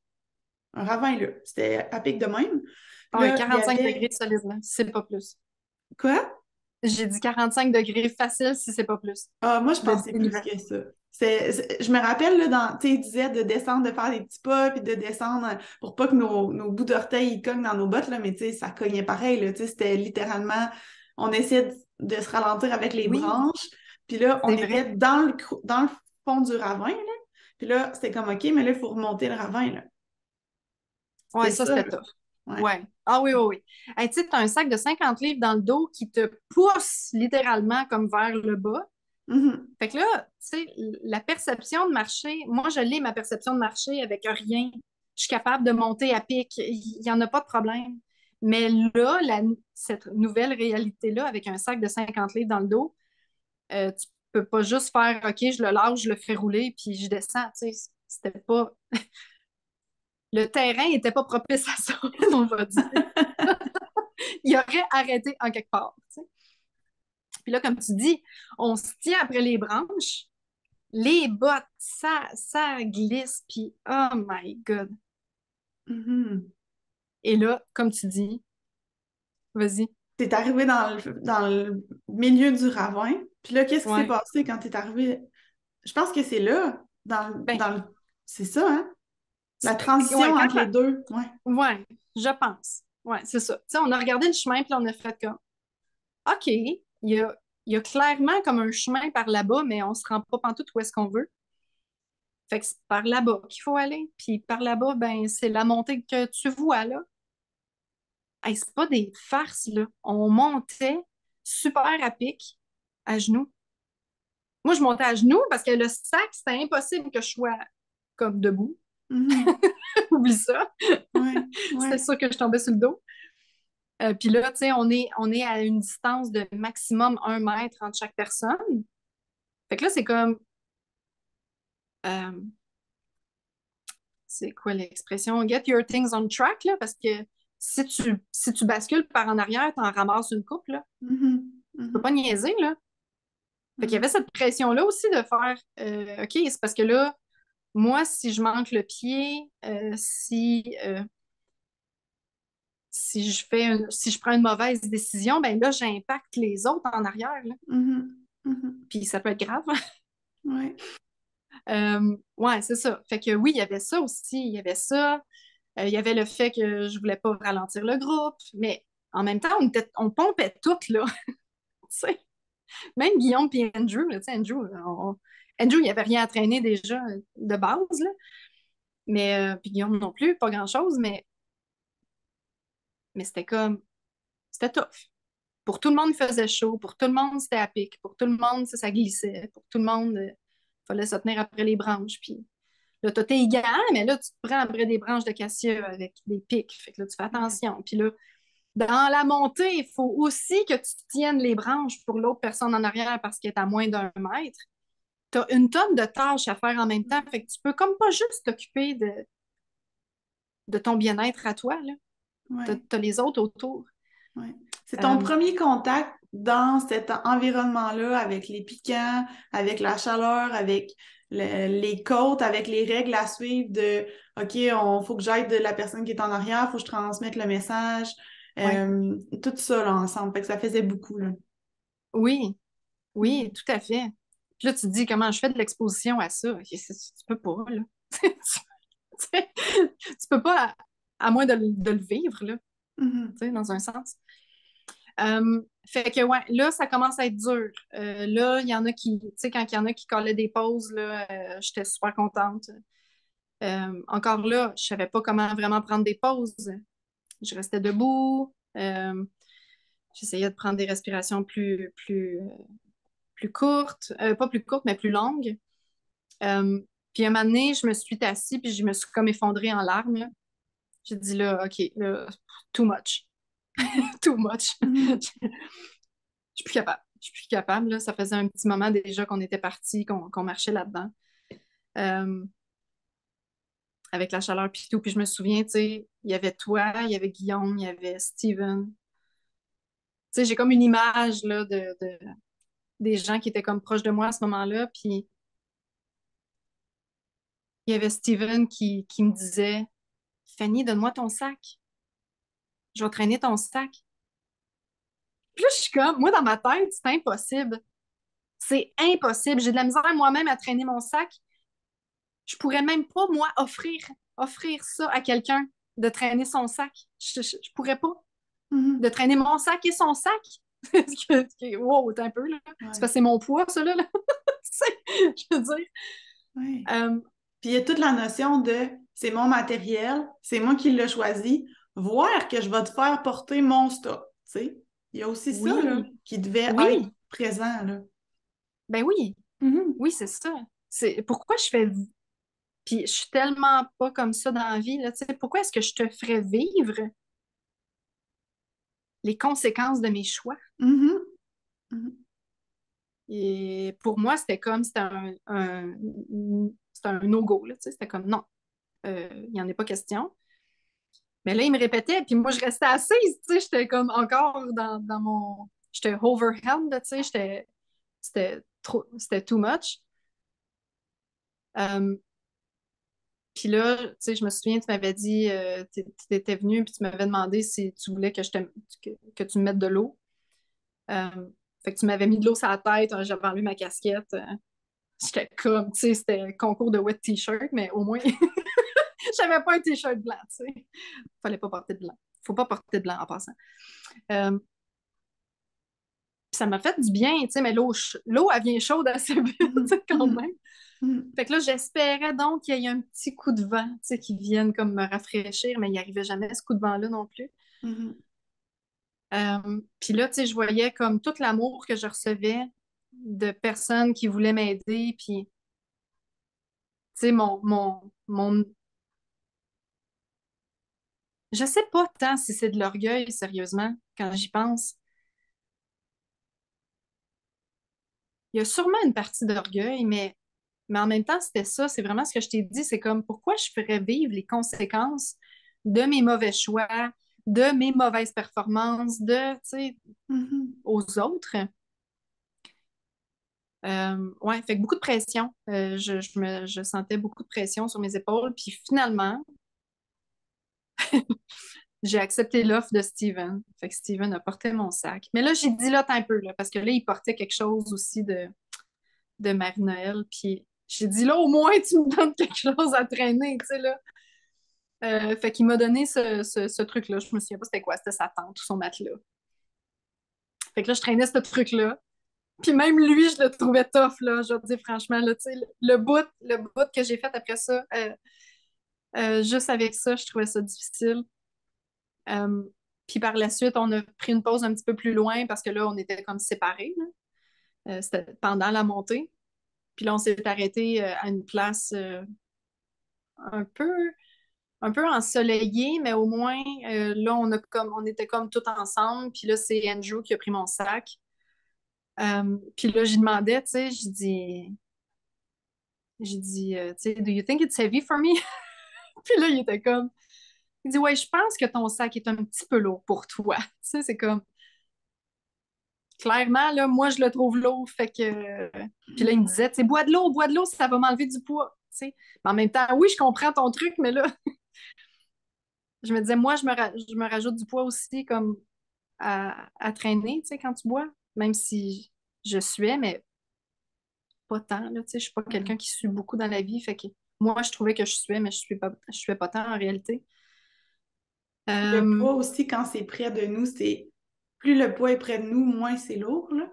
Un ravin, là. C'était à pic de même. Puis Ah ouais, là, il y 45 avait... degrés solide, là, si c'est pas plus. Quoi? J'ai dit 45 degrés facile si c'est pas plus Ah, moi, je de pensais plus dénivelé. que ça. Je me rappelle, là, tu sais, il disait de descendre, de faire des petits pas, puis de descendre pour pas que nos bouts d'orteils ils cognent dans nos bottes, là, mais tu sais, ça cognait pareil, là, tu sais, c'était littéralement, on essayait de se ralentir avec les Oui, branches, puis là, on c'est vrai. était dans le fond du ravin, là, puis là, c'était comme, OK, mais là, il faut remonter le ravin, là. Ouais, C'était ça, ça, c'était là. tough. Ouais. Ouais. Ah oui, oui, oui. Hey, tu sais, t'as un sac de 50 livres dans le dos qui te pousse littéralement comme vers le bas. Mhm. Fait que là, tu sais, la perception de marcher, moi, je l'ai, ma perception de marcher avec rien. Je suis capable de monter à pic. Il n'y en a pas de problème. Mais là, cette nouvelle réalité-là, avec un sac de 50 livres dans le dos, tu peux pas juste faire, OK, je le lâche, je le fais rouler, puis je descends. Tu sais, c'était pas... Le terrain n'était pas propice à ça, on va dire. Il aurait arrêté en quelque part. Tu sais. Puis là, comme tu dis, on se tient après les branches. Les bottes, ça glisse, puis oh my God. Mhm. Et là, comme tu dis, vas-y. T'es arrivé dans le milieu du ravin, puis là, qu'est-ce qui s'est Ouais. passé quand t'es arrivé? Je pense que c'est là, Ben, c'est ça, hein? La transition ouais, entre les deux. Ouais. ouais, je pense. Ouais, c'est ça. Tu sais, on a regardé le chemin, puis on a fait comme, OK, il y a clairement comme un chemin par là-bas, mais on se rend pas pantoute où est-ce qu'on veut. Fait que c'est par là-bas qu'il faut aller. Puis par là-bas, ben, c'est la montée que tu vois, là. Hey, c'est pas des farces, là. On montait super à pic, à genoux. Moi, je montais à genoux parce que le sac, c'était impossible que je sois comme debout. Mhm. Oublie ça. Ouais, C'était ouais. sûr que je tombais sur le dos. Puis là, tu sais, on est à une distance de maximum 1 mètre entre chaque personne. Fait que là, euh, c'est quoi l'expression? Get your things on track, là, parce que si tu bascules par en arrière, t'en ramasses une coupe, là. Mhm. Tu peux Mhm. pas niaiser, là. Fait qu'il y avait Mhm. cette pression-là aussi de faire, OK, c'est parce que là, moi, si je manque le pied, si je prends une mauvaise décision, ben là, j'impacte les autres en arrière, là. Mhm. Mhm. Puis ça peut être grave. Ouais. Ouais, c'est ça. Fait que oui, il y avait ça aussi. Il y avait ça. Il y avait le fait que je voulais pas ralentir le groupe. Mais en même temps, on pompait toutes, là. Tu sais. Même Guillaume et Andrew, là, tu sais, Andrew, il avait rien à traîner déjà de base, là. Mais, puis Guillaume non plus, pas grand-chose, mais c'était tough. Pour tout le monde, il faisait chaud. Pour tout le monde, c'était à pic. Pour tout le monde, ça glissait. Pour tout le monde, il fallait se tenir après les branches. Puis là, t'as tes gants, mais là, tu te prends après des branches de cassia avec des pics. Fait que là, tu fais Ouais. attention. Puis là, dans la montée, il faut aussi que tu tiennes les branches pour l'autre personne en arrière parce qu'elle est à moins d'1 mètre. T'as une tonne de tâches à faire en même temps. Fait que tu peux comme pas juste t'occuper de ton bien-être à toi, là. Ouais. T'as les autres autour. Ouais. C'est ton Euh, premier contact dans cet environnement-là avec les piquants, avec la chaleur, avec les côtes, avec les règles à suivre de OK, faut que j'aide la personne qui est en arrière, faut que je transmette le message. ouais. Tout ça là, ensemble. Fait que ça faisait beaucoup, là. Oui, oui, Mhm. tout à fait. Puis là, tu te dis comment je fais de l'exposition à ça. Ok, tu peux pas, là. Tu peux pas, à moins de le vivre, là, Mhm. tu sais, dans un sens. Fait que, ouais, là, ça commence à être dur. Là, il y en a qui, tu sais, quand il y en a qui collaient des pauses, là, j'étais super contente. Encore là, je savais pas comment vraiment prendre des pauses. Je restais debout. J'essayais de prendre des respirations plus courtes. Pas plus courtes, mais plus longues. Puis un moment donné, je me suis assise, puis je me suis comme effondrée en larmes, là. J'ai dit là, OK, là, too much. Too much. Mhm. Je suis plus capable. Je suis plus capable, là. Ça faisait un petit moment déjà qu'on était partis, qu'on marchait là-dedans. Euh, avec la chaleur puis tout. Puis je me souviens, tu sais, il y avait toi, il y avait Guillaume, il y avait Steven. Tu sais, j'ai comme une image, là, des gens qui étaient comme proches de moi à ce moment-là. Puis il y avait Steven qui me disait, Fanny, donne-moi ton sac. Je vais traîner ton sac. Puis là, je suis comme, moi, dans ma tête, c'est impossible. C'est impossible. J'ai de la misère moi-même à traîner mon sac. Je pourrais même pas, moi, offrir ça à quelqu'un, de traîner son sac. Je pourrais pas. Mhm. De traîner mon sac et son sac. Wow, t'es un peu, là. C'est Ouais. parce que c'est mon poids, ça, là. Je veux dire. Ouais. Euh, Puis il y a toute la notion de c'est mon matériel, c'est moi qui l'ai choisi, voir que je vais te faire porter mon stock. Tu sais, il y a aussi ça là, oui, qui devait oui, être présent. Là. ben oui, Mhm. oui, c'est ça. C'est pourquoi je fais. Puis je suis tellement pas comme ça dans la vie, là, tu sais. Pourquoi est-ce que je te ferais vivre les conséquences de mes choix? Mhm. Mhm. Et pour moi, c'était c'était un no-go, là, tu sais. C'était comme non, il n'y en a pas question. Mais là, il me répétait, puis moi, je restais assise, tu sais, j'étais comme encore dans mon... J'étais overwhelmed, tu sais, c'était too much. Euh, puis là, tu sais, je me souviens, tu m'avais dit, tu étais venu, puis tu m'avais demandé si tu voulais que tu me mettes de l'eau. Euh, fait que tu m'avais mis de l'eau sur la tête, j'avais enlevé ma casquette. J'étais comme, tu sais, c'était un concours de wet t-shirt, mais au moins, j'avais pas un t-shirt blanc, tu sais. Fallait pas porter de blanc. Faut pas porter de blanc en passant. Euh, Puis ça m'a fait du bien, tu sais, mais l'eau, elle vient chaude assez vite, tu Mhm. sais, quand Mhm. même. Mhm. Fait que là, j'espérais donc qu'il y ait un petit coup de vent, tu sais, qui vienne comme me rafraîchir, mais il n'y arrivait jamais ce coup de vent-là non plus. Mhm. Puis là, tu sais, je voyais comme tout l'amour que je recevais de personnes qui voulaient m'aider, puis, tu sais, je sais pas tant si c'est de l'orgueil, sérieusement, quand j'y pense. Il y a sûrement une partie d'orgueil, mais en même temps, c'était ça, c'est vraiment ce que je t'ai dit, c'est comme pourquoi je ferais vivre les conséquences de mes mauvais choix, de mes mauvaises performances, tu sais, Mhm. aux autres. Ouais, fait que beaucoup de pression. Je sentais beaucoup de pression sur mes épaules. Puis finalement, j'ai accepté l'offre de Steven. Fait que Steven a porté mon sac. Mais là, j'ai dit là, t'as un peu, là, parce que là, il portait quelque chose aussi de Marie-Noël. Puis j'ai dit là, au moins, tu me donnes quelque chose à traîner, tu sais, là. Fait qu'il m'a donné ce truc-là. Je me souviens pas c'était quoi, c'était sa tente ou son matelas. Fait que là, je traînais ce truc-là. Puis même lui, je le trouvais tough, là. Je vais te dire franchement, là, tu sais, le bout que j'ai fait après ça, juste avec ça, je trouvais ça difficile. Euh, Puis par la suite, on a pris une pause un petit peu plus loin parce que là, on était comme séparés, là. C'était pendant la montée. Puis là, on s'est arrêté à une place un peu, un peu ensoleillée, mais au moins, là, on était comme tout ensemble. Puis là, c'est Andrew qui a pris mon sac. Puis là, j'y demandais, tu sais, tu sais, Do you think it's heavy for me? Puis là, il était comme, il dit, ouais, je pense que ton sac est un petit peu lourd pour toi. Tu sais, c'est comme, clairement, là, moi, je le trouve lourd. Fait que. Puis là, il me disait, tu sais, bois de l'eau, ça va m'enlever du poids. Tu sais. Mais en même temps, oui, je comprends ton truc, mais là, je me disais, moi, je me rajoute du poids aussi, comme à traîner, tu sais, quand tu bois. Même si je suais, mais pas tant, là, tu sais, je suis pas quelqu'un qui sue beaucoup dans la vie. Fait que moi, je trouvais que je suais, mais je suais pas tant en réalité. Le Euh, poids aussi, quand c'est près de nous, c'est plus le poids est près de nous, moins c'est lourd, là.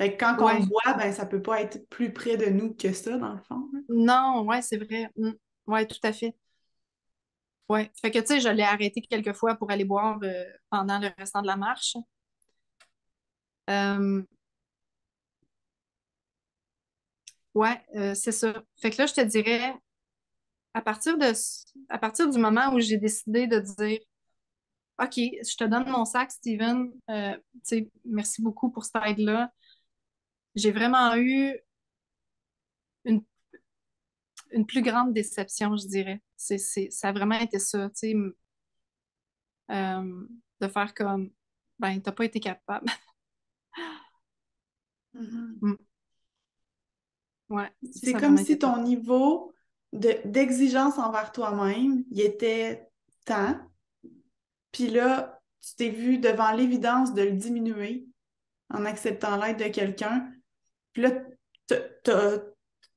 Fait que quand on le Ouais. voit, ben ça peut pas être plus près de nous que ça, dans le fond, là. Non, ouais, c'est vrai. Ouais, tout à fait. Ouais. Fait que, tu sais, je l'ai arrêté quelques fois pour aller boire pendant le restant de la marche. Euh, ouais, c'est ça. Fait que là, je te dirais, à partir du moment où j'ai décidé de dire, OK, je te donne mon sac, Steven, tu sais, merci beaucoup pour cette aide-là. J'ai vraiment eu une, une plus grande déception, je dirais. Ça a vraiment été ça, tu sais, de faire comme, ben, t'as pas été capable. Mhm. Mm. Ouais, C'est ça a comme vraiment si été top. ton niveau d'exigence envers toi-même, il était temps, puis là, tu t'es vu devant l'évidence de le diminuer en acceptant l'aide de quelqu'un. Puis là, t'as, t'as-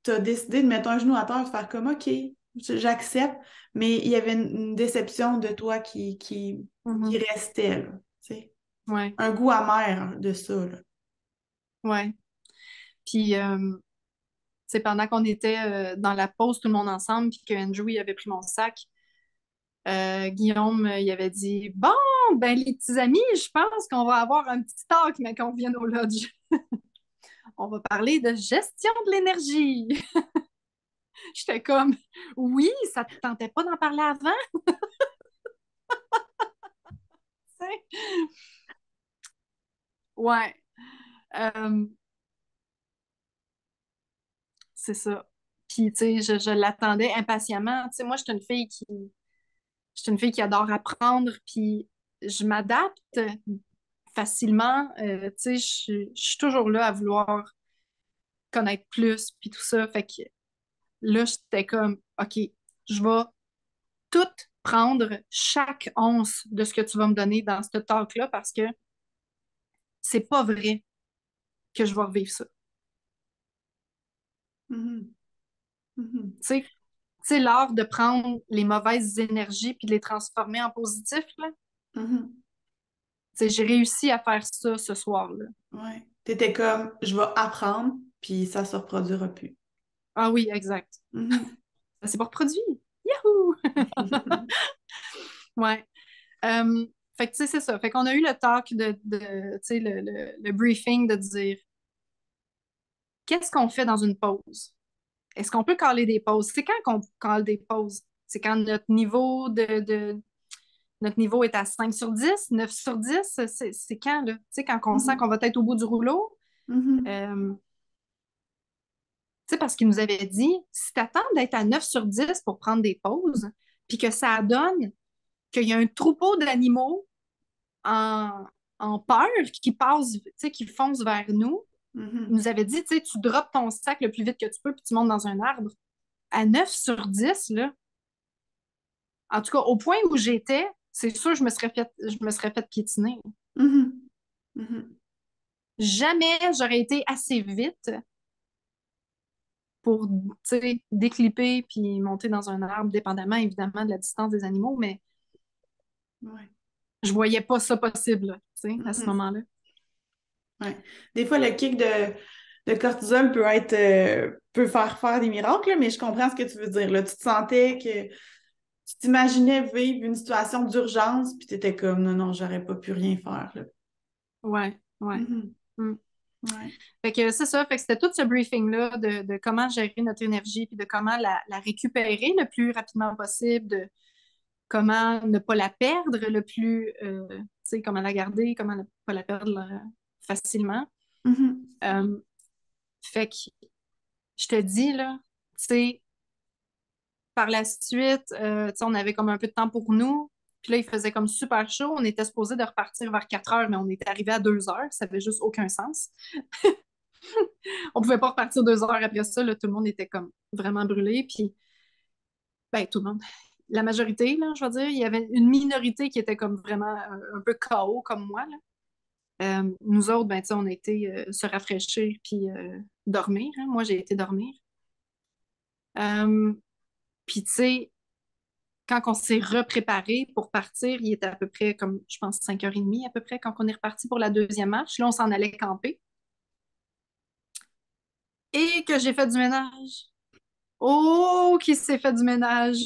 t'as décidé de mettre un genou à terre et de faire comme OK, j'accepte, mais il y avait une déception de toi qui Mhm. restait, là, tu sais. Ouais, Un goût amer de ça, là. ouais. Puis, c'est pendant qu'on était dans la pause, tout le monde ensemble, puis que Andrew, il avait pris mon sac, Guillaume, il avait dit, bon, ben, les petits amis, je pense qu'on va avoir un petit talk, mais qu'on vienne au lodge. On va parler de gestion de l'énergie. J'étais comme, oui, ça te tentait pas d'en parler avant? Tu sais? Ouais. Euh, c'est ça. Puis, tu sais, je l'attendais impatiemment. Tu sais, moi, je suis une fille qui adore apprendre, puis je m'adapte facilement. Tu sais, je suis toujours là à vouloir connaître plus, puis tout ça. Fait que là, j'étais comme, OK, je vais tout prendre, chaque once de ce que tu vas me donner dans ce talk-là, parce que c'est pas vrai que je vais revivre ça. Mhm. Mhm. Tu sais, l'art de prendre les mauvaises énergies puis de les transformer en positif, là. Mhm. Tu sais, j'ai réussi à faire ça ce soir-là. Ouais. T'étais comme, je vais apprendre, puis ça se reproduira plus. Ah oui, exact. Mhm. Ça s'est pas reproduit. Yahoo! Ouais. Fait que, tu sais, c'est ça. Fait qu'on a eu le talk tu sais, le briefing de dire qu'est-ce qu'on fait dans une pause? Est-ce qu'on peut caler des pauses? C'est quand qu'on cale des pauses? C'est quand notre niveau est à 5 sur 10, 9 sur 10? C'est quand, là? Tu sais, quand on sent qu'on Mhm. va être au bout du rouleau? Mhm. Euh, tu sais, parce qu'il nous avait dit, si t'attends d'être à 9 sur 10 pour prendre des pauses, puis que ça donne qu'il y a un troupeau d'animaux en, en peur qui passe, tu sais, qui fonce vers nous. Il Mhm. nous avait dit, tu sais, tu droppes ton sac le plus vite que tu peux, puis tu montes dans un arbre. À 9 sur 10 là, en tout cas, au point où j'étais, c'est sûr, je me serais fait piétiner. Mhm. Mhm. Jamais j'aurais été assez vite pour, tu sais, déclipper puis monter dans un arbre, dépendamment évidemment de la distance des animaux, mais Ouais. je voyais pas ça possible, là, tu sais, à ce Mhm. moment-là. Ouais. Des fois, le kick de cortisol peut faire des miracles, là, mais je comprends ce que tu veux dire. Là. Tu te sentais que tu t'imaginais vivre une situation d'urgence, puis tu étais comme non, non, j'aurais pas pu rien faire. Là. Ouais, ouais. Mhm. Mm. Ouais. Fait que c'est ça, fait que c'était tout ce briefing-là de comment gérer notre énergie, puis de comment la récupérer le plus rapidement possible, de comment ne pas la perdre le plus, tu sais, comment la garder, comment ne pas la perdre facilement. Mhm. Euh, fait que je te dis, là, tu sais, par la suite, tu sais, on avait comme un peu de temps pour nous. Puis là, il faisait comme super chaud. On était supposé de repartir vers 4 heures, mais on était arrivé à 2 heures. Ça avait juste aucun sens. On pouvait pas repartir 2 heures après ça. Là, tout le monde était comme vraiment brûlé. Puis, ben, tout le monde. La majorité, là, je veux dire, il y avait une minorité qui était comme vraiment un peu KO comme moi, là. Nous autres, ben, tu sais, on a été se rafraîchir puis dormir, hein. Moi, j'ai été dormir. Euh, Puis, tu sais, quand on s'est repréparé pour partir, il était à peu près comme, je pense, 5h30 à peu près, quand on est reparti pour la deuxième marche. Là, on s'en allait camper. Et que j'ai fait du ménage. Oh, qui s'est fait du ménage!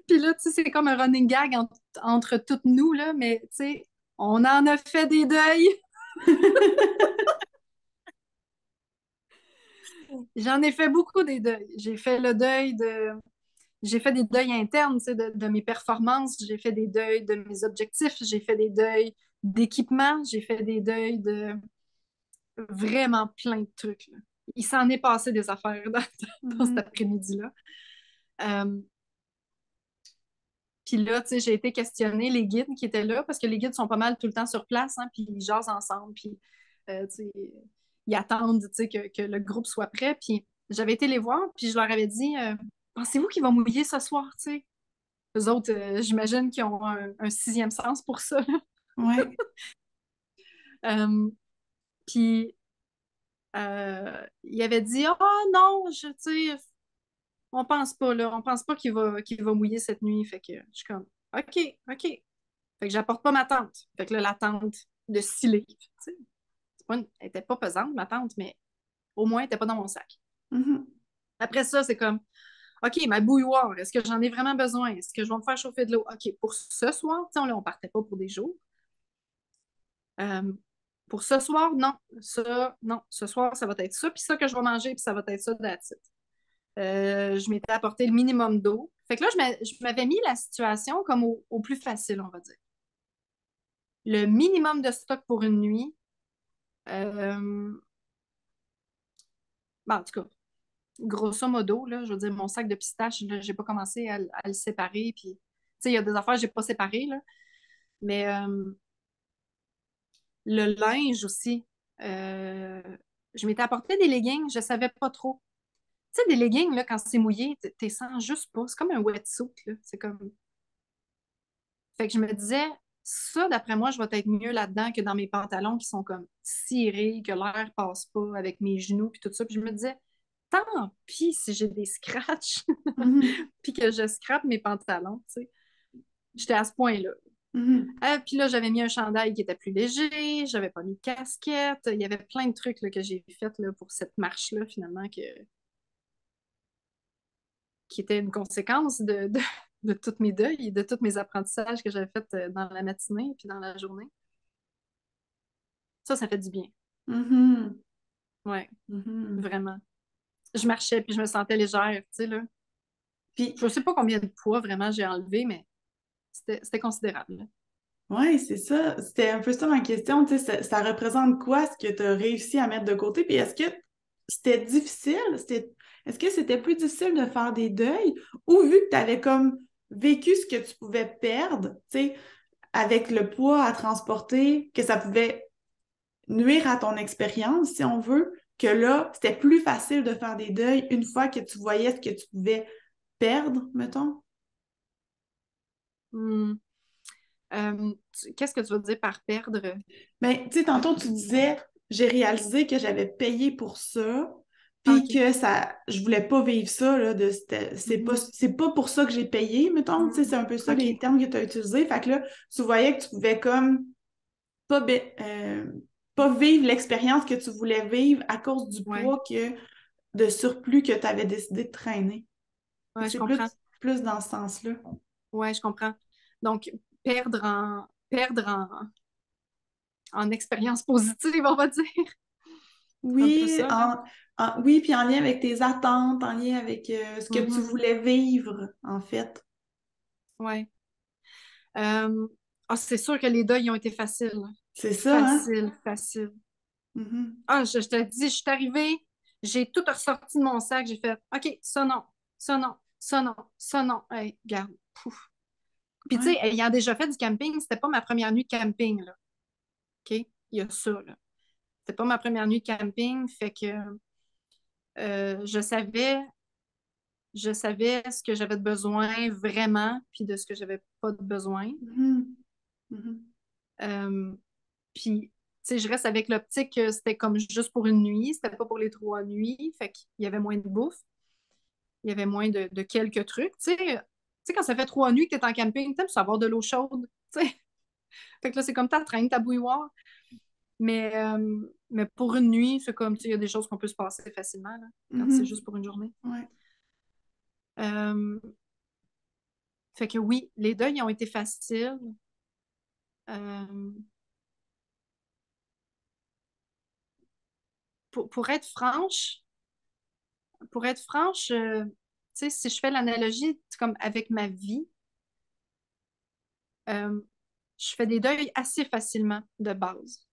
Puis là, tu sais, c'est comme un running gag entre toutes nous, là, mais tu sais, on en a fait des deuils. J'en ai fait beaucoup des deuils. J'ai fait le deuil de... J'ai fait des deuils internes, tu sais, de mes performances. J'ai fait des deuils de mes objectifs. J'ai fait des deuils d'équipement. J'ai fait des deuils de vraiment plein de trucs, là. Il s'en est passé des affaires dans cet Mhm. après-midi-là. Euh, Puis là, tu sais, j'ai été questionner les guides qui étaient là, parce que les guides sont pas mal tout le temps sur place, hein, puis ils jasent ensemble, puis tu sais, ils attendent, tu sais, que le groupe soit prêt. Puis j'avais été les voir, puis je leur avais dit, pensez-vous qu'ils vont mouiller ce soir, tu sais? Eux autres, j'imagine qu'ils ont un sixième sens pour ça, là. Ouais. Euh, Puis il avait dit, oh non, tu sais, on pense pas, là, on pense pas qu'il va mouiller cette nuit. Fait que je suis comme, OK, OK. Fait que j'apporte pas ma tente. Fait que là, la tente de 6 livres, tu sais, elle était pas pesante, ma tente, mais au moins, elle était pas dans mon sac. Mhm. Après ça, c'est comme, OK, ma bouilloire, est-ce que j'en ai vraiment besoin? Est-ce que je vais me faire chauffer de l'eau? OK, pour ce soir, tu sais, on partait pas pour des jours. Euh, pour ce soir, non. Ça, non. Ce soir, ça va être ça, puis ça que je vais manger, puis ça va être ça, that's it. Je m'étais apporté le minimum d'eau. Fait que là, je m'avais mis la situation comme au plus facile, on va dire. Le minimum de stock pour une nuit. Euh, en tout cas, grosso modo, là, je veux dire, mon sac de pistache, là, j'ai pas commencé à le séparer. Puis, tu sais, il y a des affaires que j'ai pas séparées, là. Mais le linge aussi. euh, je m'étais apporté des leggings, je savais pas trop. Tu sais, des leggings, là, quand c'est mouillé, t'es sens juste pas. C'est comme un wetsuit, là. C'est comme... Fait que je me disais, ça, d'après moi, je vais être mieux là-dedans que dans mes pantalons qui sont comme cirés, que l'air passe pas avec mes genoux, puis tout ça. Puis je me disais, tant pis si j'ai des scratchs, Mhm. puis que je scrape mes pantalons, tu sais. J'étais à ce point-là. Mhm. Puis là, j'avais mis un chandail qui était plus léger, j'avais pas mis de casquette. Il y avait plein de trucs là, que j'ai fait là, pour cette marche-là, finalement, qui était une conséquence de tous mes deuils et de tous mes apprentissages que j'avais faits dans la matinée puis dans la journée. Ça fait du bien. Mhm. Ouais, Mhm. vraiment. Je marchais puis je me sentais légère, tu sais, là. Puis, Je sais pas combien de poids vraiment j'ai enlevé, mais c'était considérable, là. ouais, c'est ça. C'était un peu ça ma question. Tu sais, ça représente quoi ce que tu as réussi à mettre de côté? Puis est-ce que c'était difficile? Est-ce que c'était plus difficile de faire des deuils? Ou vu que tu avais comme vécu ce que tu pouvais perdre, tu sais, avec le poids à transporter, que ça pouvait nuire à ton expérience, si on veut, que là, c'était plus facile de faire des deuils une fois que tu voyais ce que tu pouvais perdre, mettons? Hmm. Qu'est-ce que tu veux dire par perdre? Mais tu sais, tantôt, tu disais, j'ai réalisé que j'avais payé pour ça, Ah, puis OK. que ça, je voulais pas vivre ça, là, Mhm. c'est pas pour ça que j'ai payé, mettons, tu sais, c'est Mhm. un peu ça les OK. termes que tu as utilisés. Fait que là, tu voyais que tu pouvais comme pas, pas vivre l'expérience que tu voulais vivre à cause du Ouais. poids de surplus que tu avais décidé de traîner. Fait Ouais, que je c'est comprends. plus dans ce sens-là. Ouais, je comprends. Donc, perdre en expérience positive, on va dire. C'est un peu Oui, ça, là. oui, puis en lien avec tes attentes, en lien avec ce que tu Mhm. voulais vivre, en fait. Ouais. Euh, c'est sûr que les deuils ont été faciles. C'est ça, hein? Facile, facile. Mhm. Je te dis, je suis arrivée, j'ai tout ressorti de mon sac, j'ai fait OK, ça non, ça non, ça non, ça non. Hey, regarde, pouf. Puis tu sais, Ouais. ayant déjà fait du camping, c'était pas ma première nuit de camping, là. OK? Il y a ça, là. C'était pas ma première nuit de camping, fait que euh, je savais, je savais ce que j'avais de besoin vraiment, puis de ce que j'avais pas de besoin. Mhm. Mhm. Euh, Puis, tu sais, je reste avec l'optique que c'était comme juste pour une nuit, c'était pas pour les 3 nuits, fait qu'il y avait moins de bouffe, il y avait moins de quelques trucs, tu sais. sais, quand ça fait 3 nuits que t'es en camping, t'aimes ça avoir de l'eau chaude, tu sais. Fait que là, c'est comme ta traîne, ta bouilloire. Mais pour une nuit, c'est comme, tu sais, il y a des choses qu'on peut se passer facilement, là, quand c'est Mhm. juste pour une journée. Ouais. Euh, Fait que oui, les deuils ont été faciles. Euh, pour être franche, tu sais, si je fais l'analogie comme avec ma vie, euh, je fais des deuils assez facilement de base.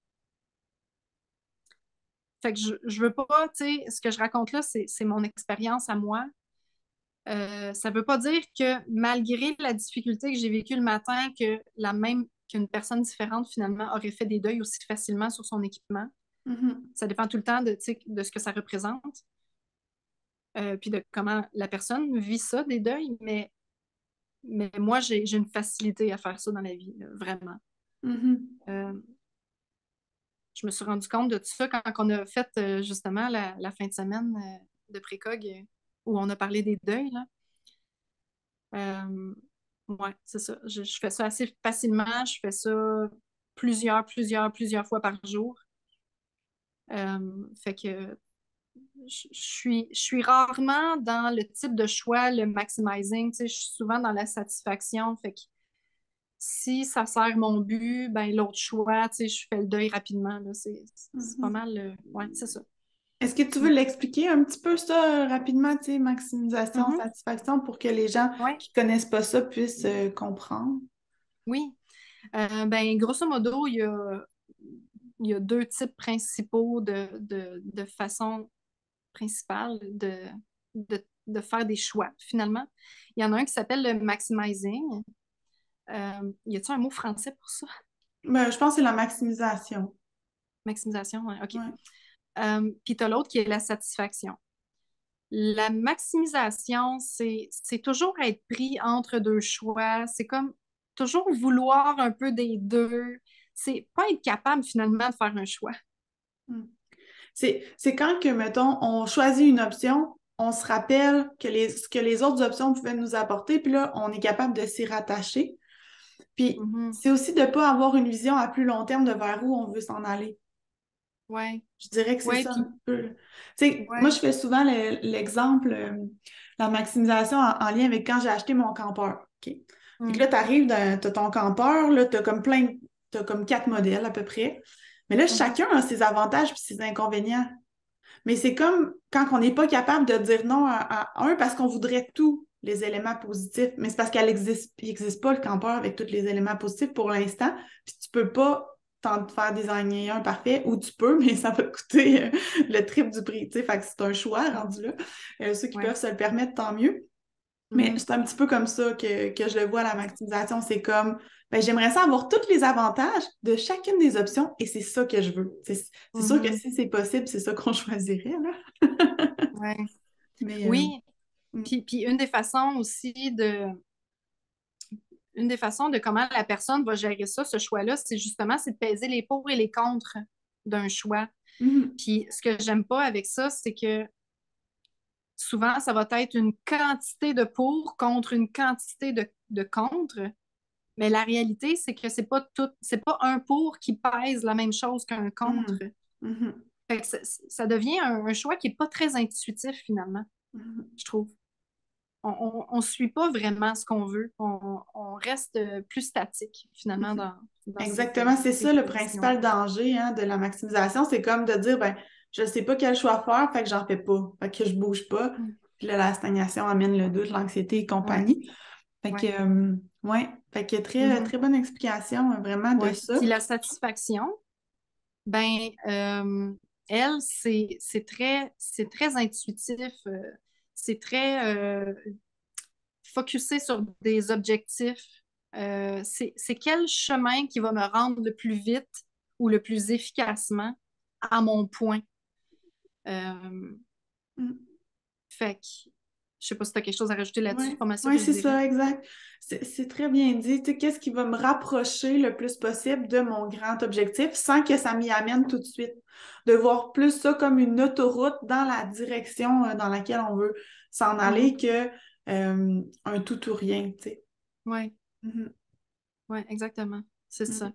Fait que je veux pas, tu sais, ce que je raconte là, c'est mon expérience à moi. Ça veut pas dire que malgré la difficulté que j'ai vécue le matin, qu'une personne différente finalement aurait fait des deuils aussi facilement sur son équipement. Mhm. Ça dépend tout le temps de, tu sais, de ce que ça représente, puis de comment la personne vit ça, des deuils, mais moi, j'ai une facilité à faire ça dans la vie, là, vraiment. Mhm. Euh, je me suis rendu compte de tout ça quand on a fait justement la fin de semaine de Précog où on a parlé des deuils, là. Ouais, c'est ça. Je fais ça assez facilement. Je fais ça plusieurs fois par jour. Fait que je suis rarement dans le type de choix, le maximizing. Tu sais, je suis souvent dans la satisfaction. Fait que si ça sert mon but, ben l'autre choix, tu sais, je fais le deuil rapidement, là. C'est pas Mhm. mal. Ouais, c'est ça. Est-ce que tu veux Mm. l'expliquer un petit peu ça rapidement, tu sais, maximisation, Mhm. satisfaction, pour que les gens Ouais, qui connaissent pas ça puissent comprendre? oui. Ben, grosso modo, il y a deux types principaux de façon principale de faire des choix, finalement. Il y en a un qui s'appelle le maximizing. Y a-t-il un mot français pour ça? Ben, je pense que c'est la maximisation. Maximisation, ouais, OK. Ouais. Puis tu as l'autre qui est la satisfaction. La maximisation, c'est toujours être pris entre deux choix. C'est comme toujours vouloir un peu des deux. C'est pas être capable finalement de faire un choix. Mm. C'est quand que, mettons, on choisit une option, on se rappelle ce que les autres options pouvaient nous apporter, puis là, on est capable de s'y rattacher. Puis Mhm. c'est aussi de ne pas avoir une vision à plus long terme de vers où on veut s'en aller. Ouais. Je dirais que c'est Ouais, ça un puis peu. Tu sais, moi, ouais. je fais souvent l'exemple, la maximisation en lien avec quand j'ai acheté mon campeur. OK? Fait que Mm. là, tu arrives, tu as ton campeur, là, tu as comme t'as comme 4 modèles à peu près. Mais là, Mhm. chacun a ses avantages et ses inconvénients. Mais c'est comme quand on n'est pas capable de dire non à un parce qu'on voudrait tous les éléments positifs. Mais c'est parce il existe pas le campeur avec tous les éléments positifs pour l'instant. Puis tu peux pas t'en faire designer un parfait, ou tu peux, mais ça va te coûter le triple du prix. Tu sais, fait que c'est un choix Mm. rendu là. Ceux qui Ouais. peuvent se le permettre, tant mieux. Mais Mhm. c'est un petit peu comme ça que je le vois, la maximisation. C'est comme, ben, j'aimerais ça avoir tous les avantages de chacune des options et c'est ça que je veux. C'est sûr que Mhm. si c'est possible, c'est ça qu'on choisirait, là. Ouais. Mais, Oui, mm, puis une des façons de comment la personne va gérer ça, ce choix-là, c'est de peser les pour et les contre d'un choix. mhm, Puis ce que j'aime pas avec ça, c'est que souvent, ça va être une quantité de pour contre une quantité de contre. Mais la réalité, c'est que c'est pas un pour qui pèse la même chose qu'un contre. mhm, mhm, Fait que ça devient un choix qui est pas très intuitif finalement, mhm. je trouve. On suit pas vraiment ce qu'on veut. On reste plus statique, finalement, Mhm. dans Exactement, c'est ces ça le décisions-là. principal danger, hein, de la maximisation. C'est comme de dire, ben, je sais pas quel choix faire, fait que j'en fais pas, fait que je bouge pas. Mm. Puis là, la stagnation amène le doute, l'anxiété et Ouais, compagnie. Fait que, ouais. ouais, fait que très, Mhm. très bonne explication, vraiment, de Ouais. ça. Puis la satisfaction, ben, elle, c'est très intuitif. C'est très focusé sur des objectifs. C'est quel chemin qui va me rendre le plus vite ou le plus efficacement à mon point. Euh, Mm. Fait que, je sais pas si tu as quelque chose à rajouter là-dessus, Oui, c'est pas mal ça ouais, que je c'est dirais. ça, exact. C'est très bien dit. Tu sais, qu'est-ce qui va me rapprocher le plus possible de mon grand objectif sans que ça m'y amène tout de suite? De voir plus ça comme une autoroute dans la direction dans laquelle on veut s'en Mhm. aller que un tout ou rien, tu sais. Ouais, Mhm. ouais, exactement. C'est Mhm. ça.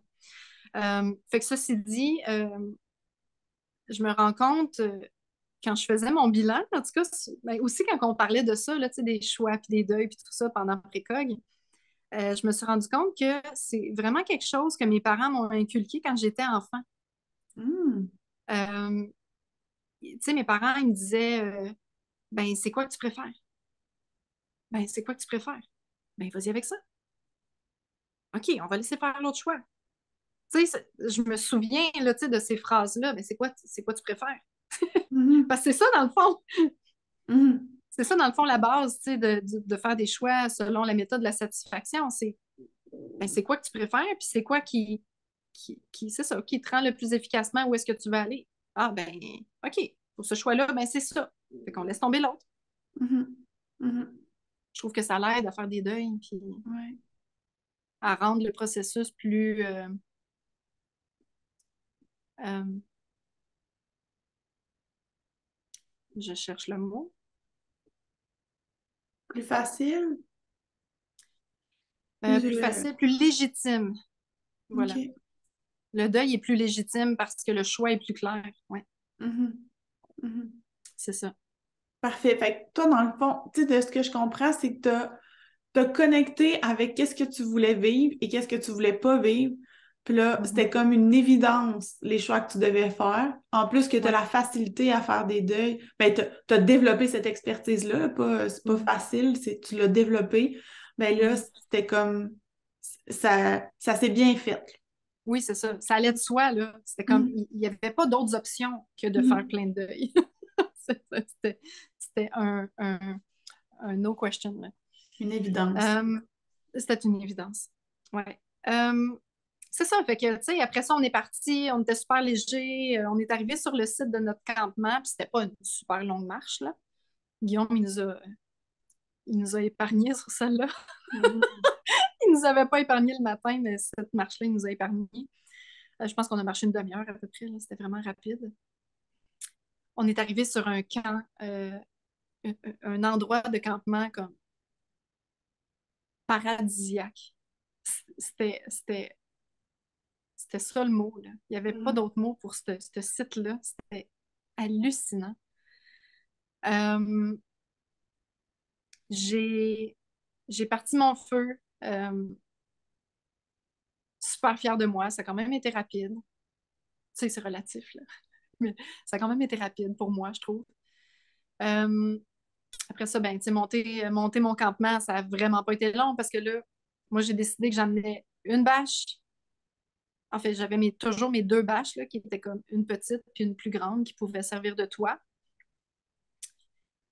Fait que ceci dit, je me rends compte, quand je faisais mon bilan, en tout cas, ben, aussi quand on parlait de ça, là, tu sais, des choix, puis des deuils, puis tout ça pendant précog, je me suis rendu compte que c'est vraiment quelque chose que mes parents m'ont inculqué quand j'étais enfant. Mhm. Euh, Tu sais, mes parents, ils me disaient, ben, c'est quoi que tu préfères? Ben, c'est quoi que tu préfères? Ben, vas-y avec ça. OK, on va laisser faire l'autre choix. Tu sais, je me souviens, là, tu sais, de ces phrases-là, mais c'est quoi tu préfères? Mhm. Parce que c'est ça, dans le fond. Mhm. C'est ça, dans le fond, la base, tu sais, de faire des choix selon la méthode de la satisfaction. C'est ben, c'est quoi que tu préfères, puis c'est quoi c'est ça, qui te rend le plus efficacement où est-ce que tu veux aller. Ah, ben, OK, pour ce choix-là, ben, c'est ça. Fait qu'on laisse tomber l'autre. Mhm. Mhm. Je trouve que ça l'aide à faire des deuils, puis Ouais. à rendre le processus plus, euh, je cherche le mot, Plus facile? Plus, plus facile, plus légitime. Voilà. OK. Le deuil est plus légitime parce que le choix est plus clair. Ouais, Mhm. Mhm. c'est ça. Parfait. Fait que toi, dans le fond, tu sais, de ce que je comprends, c'est que t'as connecté avec qu'est-ce que tu voulais vivre et qu'est-ce que tu voulais pas vivre. Puis là, c'était Mhm. comme une évidence, les choix que tu devais faire. En plus que tu as Ouais. la facilité à faire des deuils, ben, t'as développé cette expertise-là. C'est pas Mhm. facile, tu l'as développé. Ben là, Mhm. c'était comme, ça s'est bien fait. Oui, c'est ça. Ça allait de soi, là. C'était comme, Mhm. il n'y avait pas d'autres options que de faire Mhm. plein de deuil. C'était un no question, là. Une évidence. Euh, C'était une évidence. Ouais. Euh, c'est ça, fait que, tu sais, après ça, on est parti, on était super léger, on est arrivé sur le site de notre campement, puis c'était pas une super longue marche, là. Guillaume, il nous a épargnés sur celle-là. Mhm. Il nous avait pas épargné le matin, mais cette marche-là, il nous a épargnés. Je pense qu'on a marché une demi-heure à peu près, là. C'était vraiment rapide. On est arrivé sur un camp, un endroit de campement comme paradisiaque. C'était C'était ça le mot, là. Il n'y avait pas Mhm. d'autre mot pour ce site-là. C'était hallucinant. Euh, j'ai, j'ai parti mon feu, super fière de moi. Ça a quand même été rapide. Tu sais, c'est relatif, là. Mais ça a quand même été rapide pour moi, je trouve. Euh, Après ça, ben, tu sais, monter mon campement, ça a vraiment pas été long parce que là, moi, j'ai décidé que j'amenais une bâche. En fait, j'avais toujours mes deux bâches, là, qui étaient comme une petite puis une plus grande qui pouvaient servir de toit.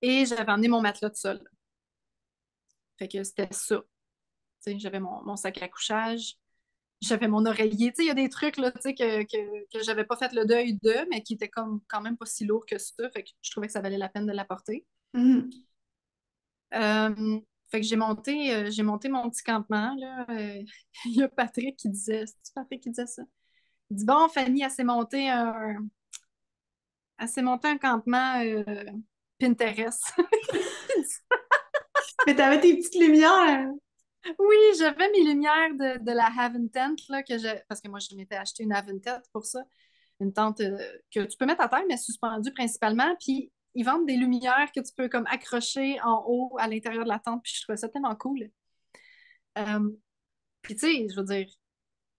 Et j'avais emmené mon matelas de sol. Fait que c'était ça. Tu sais, j'avais mon sac à couchage, j'avais mon oreiller. Tu sais, il y a des trucs là, tu sais, que j'avais pas fait le deuil de, mais qui étaient comme quand même pas si lourds que ça. Fait que je trouvais que ça valait la peine de l'apporter. Mhm. Fait que j'ai monté mon petit campement. Là. Il y a Patrick qui disait, c'est Patrick qui disait ça? Il dit, bon, Fanny, elle s'est monté un campement Pinterest. Mais t'avais tes petites lumières. Oui, j'avais mes lumières de la Haven Tent, là, parce que moi, je m'étais acheté une Haven Tent pour ça. Une tente que tu peux mettre à terre, mais suspendue principalement. Puis, ils vendent des lumières que tu peux comme accrocher en haut à l'intérieur de la tente. Puis, je trouvais ça tellement cool. Euh, puis, tu sais, je veux dire,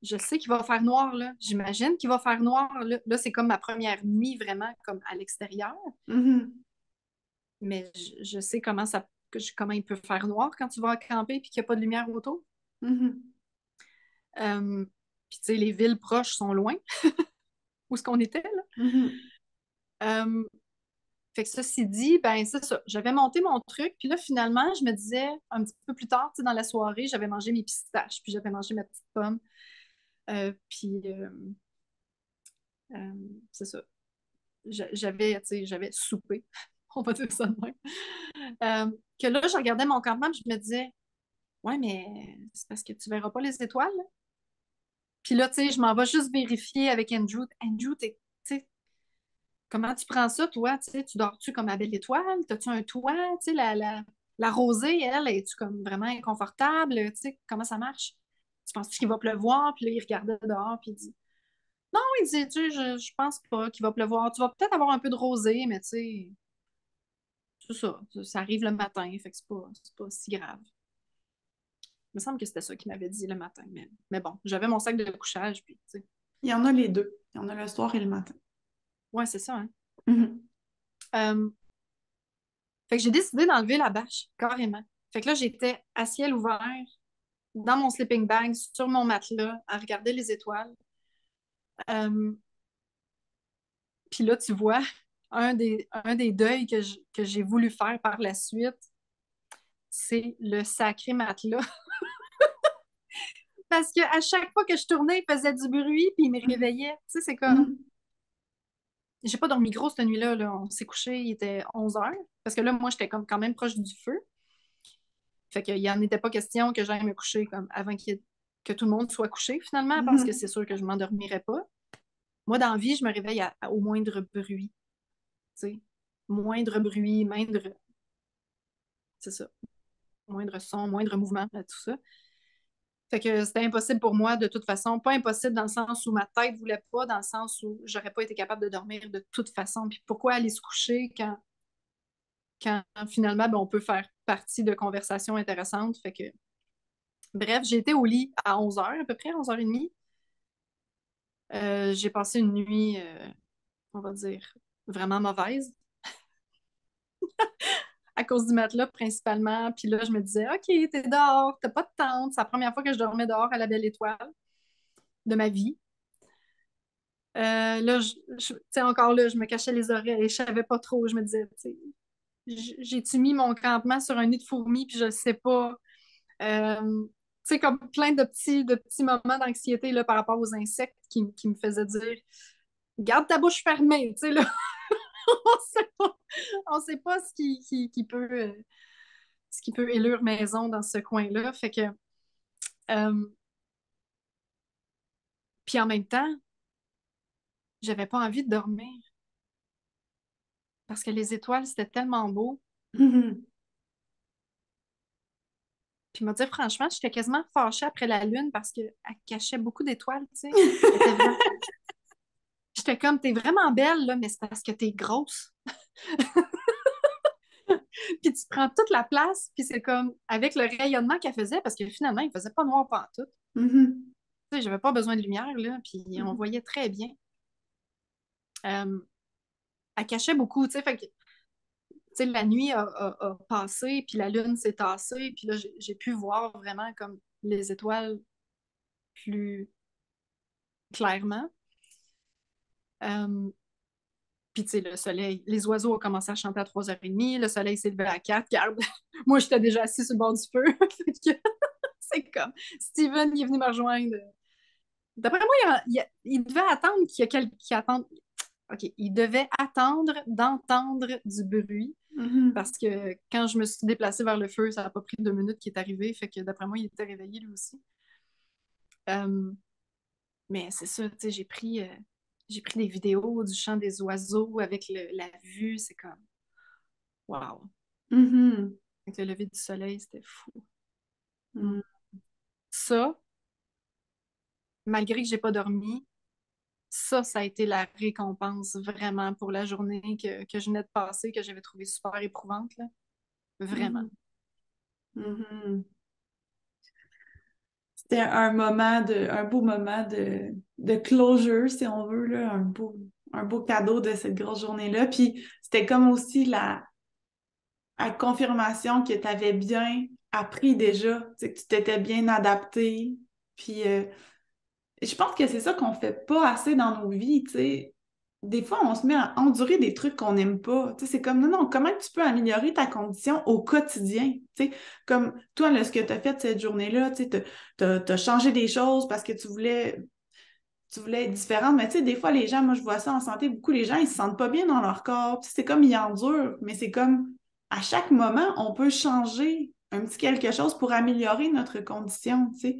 je sais qu'il va faire noir, là. J'imagine qu'il va faire noir, là. Là, c'est comme ma première nuit vraiment comme à l'extérieur. Mhm. Mais je sais comment il peut faire noir quand tu vas camper puis qu'il n'y a pas de lumière autour. Mhm. Euh, Puis, tu sais, les villes proches sont loin, où est-ce qu'on était, là. Mhm. Euh, Fait que ceci dit, ben c'est ça. J'avais monté mon truc, puis là, finalement, je me disais, un petit peu plus tard, tu sais, dans la soirée, j'avais mangé mes pistaches, puis j'avais mangé ma petite pomme. Puis, euh, c'est ça. J'avais, tu sais, j'avais soupé, on va dire ça de même. Que là, je regardais mon campement, puis je me disais, ouais, mais c'est parce que tu verras pas les étoiles, là. Puis là, tu sais, je m'en vais juste vérifier avec Andrew. Andrew, tu sais, comment tu prends ça, toi? Tu sais, tu dors-tu comme à belle étoile? T'as-tu un toit? Tu sais, La rosée, elle, est-tu comme vraiment inconfortable? Tu sais, comment ça marche? Tu penses qu'il va pleuvoir? Puis là, il regardait dehors, puis il dit, non, il dit, tu sais, je pense pas qu'il va pleuvoir. Tu vas peut-être avoir un peu de rosée, mais tu sais, c'est ça. Ça arrive le matin, fait que c'est pas si grave. Il me semble que c'était ça qu'il m'avait dit le matin, mais bon, j'avais mon sac de couchage, puis tu sais. Il y en a les deux. Il y en a le soir et le matin. Ouais, c'est ça, hein. Mhm. Euh, Fait que j'ai décidé d'enlever la bâche, carrément. Fait que là, j'étais à ciel ouvert, dans mon sleeping bag, sur mon matelas, à regarder les étoiles. Euh, Puis là, tu vois, un des deuils que j'ai voulu faire par la suite, c'est le sacré matelas. Parce qu'à chaque fois que je tournais, il faisait du bruit, puis il me réveillait. Tu sais, c'est comme... Mhm. J'ai pas dormi gros cette nuit-là. Là. On s'est couché, il était 11 heures. Parce que là, moi, j'étais comme quand même proche du feu. Fait qu'il n'y en était pas question que j'aille me coucher comme avant que tout le monde soit couché, finalement, parce que Mhm. c'est sûr que je m'endormirais pas. Moi, dans la vie, je me réveille au moindre bruit. Tu sais. Moindre bruit, c'est ça. Moindre son, moindre mouvement, tout ça. Fait que c'était impossible pour moi de toute façon. Pas impossible dans le sens où ma tête voulait pas, dans le sens où j'aurais pas été capable de dormir de toute façon. Puis pourquoi aller se coucher quand finalement ben, on peut faire partie de conversations intéressantes. Fait que, bref, j'ai été au lit à 11 heures à peu près, 11h30. J'ai passé une nuit, on va dire, vraiment mauvaise à cause du matelas principalement. Puis là, je me disais, OK, t'es dehors, t'as pas de tente. C'est la première fois que je dormais dehors à la Belle Étoile de ma vie. Là, tu sais, encore là, je me cachais les oreilles, je savais pas trop. Je me disais, tu sais, j'ai-tu mis mon campement sur un nid de fourmis, puis je le sais pas. Tu sais, comme plein de petits moments d'anxiété là, par rapport aux insectes qui me faisaient dire, garde ta bouche fermée, tu sais, là. On sait pas ce qui peut élire maison dans ce coin-là. Fait que, euh, puis en même temps, j'avais pas envie de dormir parce que les étoiles, c'était tellement beau. Mhm. Puis m'a dit, franchement, j'étais quasiment fâchée après la lune parce qu'elle cachait beaucoup d'étoiles, tu sais. Elle était vraiment... J'étais comme, t'es vraiment belle, là, mais c'est parce que t'es grosse. Puis tu prends toute la place, puis c'est comme, avec le rayonnement qu'elle faisait, parce que finalement, il faisait pas noir pantoute. Mhm. Tu sais, j'avais pas besoin de lumière, là, puis on Mhm. voyait très bien. Euh, Elle cachait beaucoup, tu sais, fait que, tu sais, la nuit a passé, puis la lune s'est tassée, puis là, j'ai pu voir vraiment comme les étoiles plus clairement. Euh, Puis, tu sais, le soleil, les oiseaux ont commencé à chanter à 3h30, le soleil s'est levé à 4. Regarde, moi, j'étais déjà assis sur le bord du feu. Fait que c'est comme, Steven, il est venu me rejoindre. D'après moi, il devait attendre qu'il attende. OK, il devait attendre d'entendre du bruit Mhm. parce que quand je me suis déplacée vers le feu, ça n'a pas pris 2 minutes qu'il est arrivé. Fait que d'après moi, il était réveillé lui aussi. Euh, mais c'est ça, tu sais, j'ai pris des vidéos du chant des oiseaux avec la vue. C'est comme, wow. Mhm. Avec le lever du soleil, c'était fou. Mm. Mhm. Ça, malgré que j'ai pas dormi, ça a été la récompense vraiment pour la journée que je venais de passer, que j'avais trouvé super éprouvante, là. Vraiment. Mhm. Mm. Mhm. C'était un beau moment de closure, si on veut, là, un beau cadeau de cette grosse journée-là. Puis c'était comme aussi la confirmation que tu avais bien appris déjà, tu sais, que tu t'étais bien adapté. Puis je pense que c'est ça qu'on fait pas assez dans nos vies, tu sais. Des fois, on se met à endurer des trucs qu'on n'aime pas. Tu sais, c'est comme, non, non, comment tu peux améliorer ta condition au quotidien? Tu sais, comme toi, là, ce que tu as fait cette journée-là, tu sais, t'as changé des choses parce que tu voulais être différente. Mais tu sais, des fois, les gens, moi, je vois ça en santé, beaucoup les gens, ils se sentent pas bien dans leur corps. Tu sais, c'est comme, ils endurent, mais c'est comme, à chaque moment, on peut changer un petit quelque chose pour améliorer notre condition, tu sais.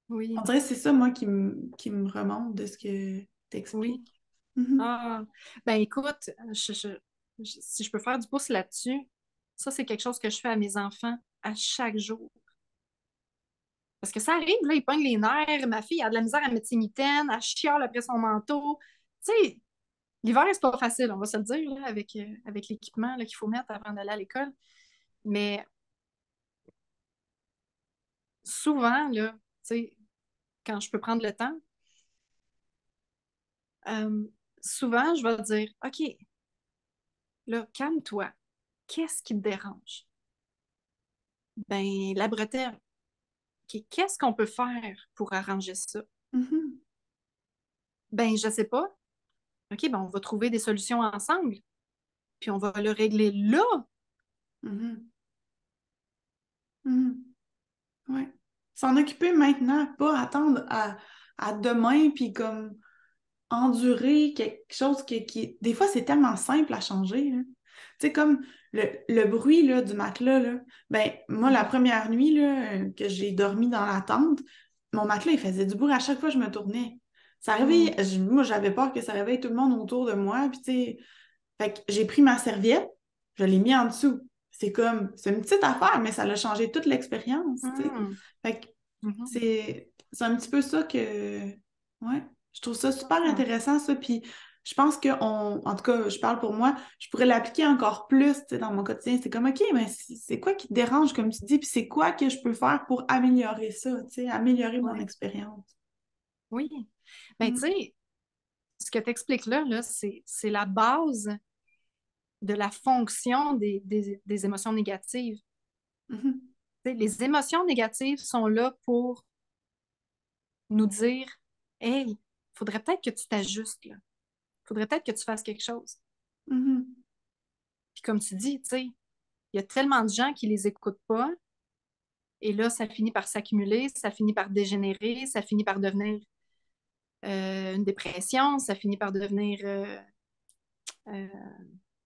On Oui, dirait que c'est ça, moi, qui me remonte de ce que tu oui. expliques. Mhm. Ah, ben écoute, si je peux faire du pouce là-dessus, Ça, c'est quelque chose que je fais à mes enfants à chaque jour. Parce que ça arrive, là, ils pognent les nerfs. Ma fille a de la misère à mettre ses mitaines, elle chiale après son manteau. Tu sais, l'hiver, c'est pas facile, on va se le dire, là, avec l'équipement là, qu'il faut mettre avant d'aller à l'école. Mais souvent, là, tu sais, quand je peux prendre le temps, euh, souvent, je vais dire, OK, là, calme-toi. Qu'est-ce qui te dérange? Ben, la bretelle. OK, qu'est-ce qu'on peut faire pour arranger ça? Mhm. Ben, je sais pas. OK, ben, on va trouver des solutions ensemble, puis on va le régler là. Mhm. Mhm. Ouais. S'en occuper maintenant, pas attendre à demain, puis comme endurer quelque chose des fois, c'est tellement simple à changer, hein. Tu sais, comme le bruit là, du matelas, là, ben, moi, la Mhm. première nuit là, que j'ai dormi dans la tente, mon matelas, il faisait du bruit à chaque fois que je me tournais. Ça réveillait, Mhm. moi, j'avais peur que ça réveille tout le monde autour de moi, puis tu sais, fait que j'ai pris ma serviette, je l'ai mis en dessous. C'est une petite affaire, mais ça a changé toute l'expérience, tu sais. Mhm. Fait que Mhm. c'est un petit peu ça que, ouais, je trouve ça super Mhm. intéressant, ça. Puis je pense en tout cas, je parle pour moi, je pourrais l'appliquer encore plus, tu sais, dans mon quotidien. C'est comme, OK, mais c'est quoi qui te dérange, comme tu dis, puis c'est quoi que je peux faire pour améliorer ça, tu sais, améliorer mon Ouais. expérience. Oui. Ben, tu Mm. sais, ce que tu expliques là, c'est la base de la fonction des émotions négatives. Mhm. Tu sais, les émotions négatives sont là pour nous dire, hey, faudrait peut-être que tu t'ajustes, là. Faudrait peut-être que tu fasses quelque chose. Mhm. Puis comme tu dis, tu sais, il y a tellement de gens qui les écoutent pas, et là, ça finit par s'accumuler, ça finit par dégénérer, ça finit par devenir une dépression, ça finit par devenir, euh,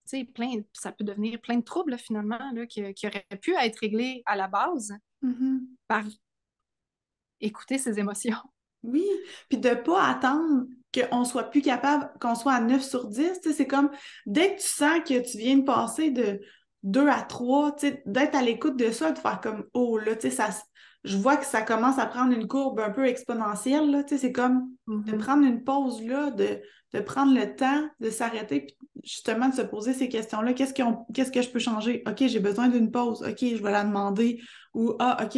tu sais, ça peut devenir plein de troubles, là, finalement, là, qui auraient pu être réglés à la base Mhm. par écouter ses émotions. Oui, puis de pas attendre qu'on soit plus capable, qu'on soit à 9 sur 10, tu sais, c'est comme dès que tu sens que tu viens de passer de 2 à 3, tu sais, d'être à l'écoute de ça, de faire comme, oh là, tu sais, je vois que ça commence à prendre une courbe un peu exponentielle, là, tu sais, c'est comme de Mhm. prendre une pause là, de prendre le temps de s'arrêter, puis justement de se poser ces questions-là. Qu'est-ce que je peux changer? OK, j'ai besoin d'une pause. OK, je vais la demander. Ou, ah, OK,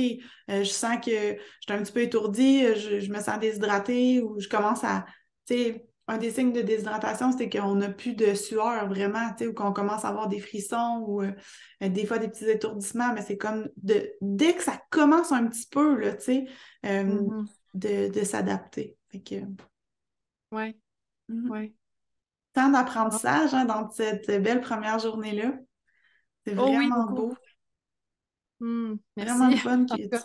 je sens que je suis un petit peu étourdie, je me sens déshydratée ou je commence à, tu sais, un des signes de déshydratation, c'est qu'on n'a plus de sueur vraiment, tu sais, ou qu'on commence à avoir des frissons ou des fois des petits étourdissements, mais c'est comme dès que ça commence un petit peu, là, tu sais, euh, Mhm. de s'adapter. Fait que, Ouais, mhm. ouais. Tant Oh, d'apprentissage hein, dans cette belle première journée-là. C'est oh oui, vraiment beaucoup. beau, vraiment Merci. le fun En tout cas.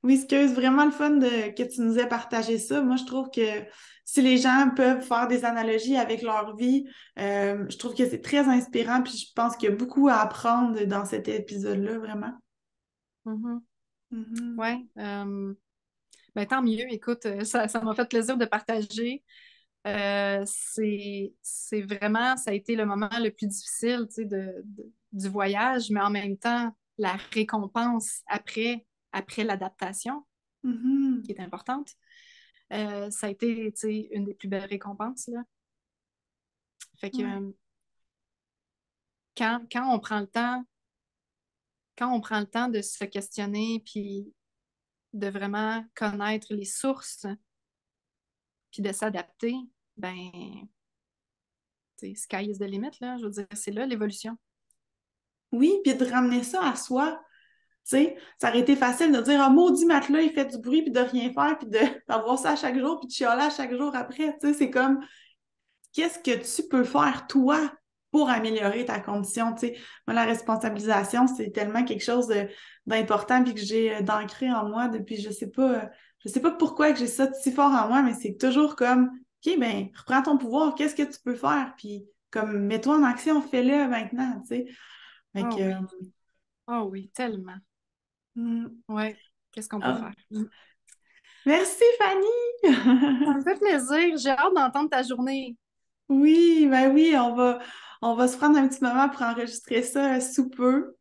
Oui, excuse, vraiment le fun que tu nous aies partagé ça. Moi, je trouve que si les gens peuvent faire des analogies avec leur vie, je trouve que c'est très inspirant, puis je pense qu'il y a beaucoup à apprendre dans cet épisode-là, vraiment. Mhm. Mhm. Ouais. Ben, tant mieux. Écoute, ça m'a fait plaisir de partager. C'est vraiment, ça a été le moment le plus difficile, tu sais, du voyage, mais en même temps, la récompense après l'adaptation, qui Mhm. est importante, ça a été, tu sais, une des plus belles récompenses, là. Fait que Ouais. quand on prend le temps, quand on prend le temps de se questionner, puis de vraiment connaître les sources, puis de s'adapter, ben, tu sais, sky is the limit, là. Je veux dire, c'est là l'évolution. Oui, puis de ramener ça à soi. Tu sais, ça aurait été facile de dire, ah, maudit matelas, il fait du bruit, puis de rien faire, puis d'avoir ça à chaque jour, puis de chialer à chaque jour après. Tu sais, c'est comme, qu'est-ce que tu peux faire, toi, pour améliorer ta condition? Tu sais, moi, la responsabilisation, c'est tellement quelque chose d'important puis que j'ai d'ancré en moi depuis, je sais pas pourquoi que j'ai ça si fort en moi, mais c'est toujours comme, OK, ben, reprends ton pouvoir, qu'est-ce que tu peux faire? Puis, comme, mets-toi en action, fais-le maintenant, tu sais. Fait Ah que, oui, ah oui, tellement. mm, Ouais, qu'est-ce qu'on peut ah, faire? merci, Fanny! Ça me fait plaisir. J'ai hâte d'entendre ta journée. Oui, ben oui, on va se prendre un petit moment pour enregistrer ça sous peu.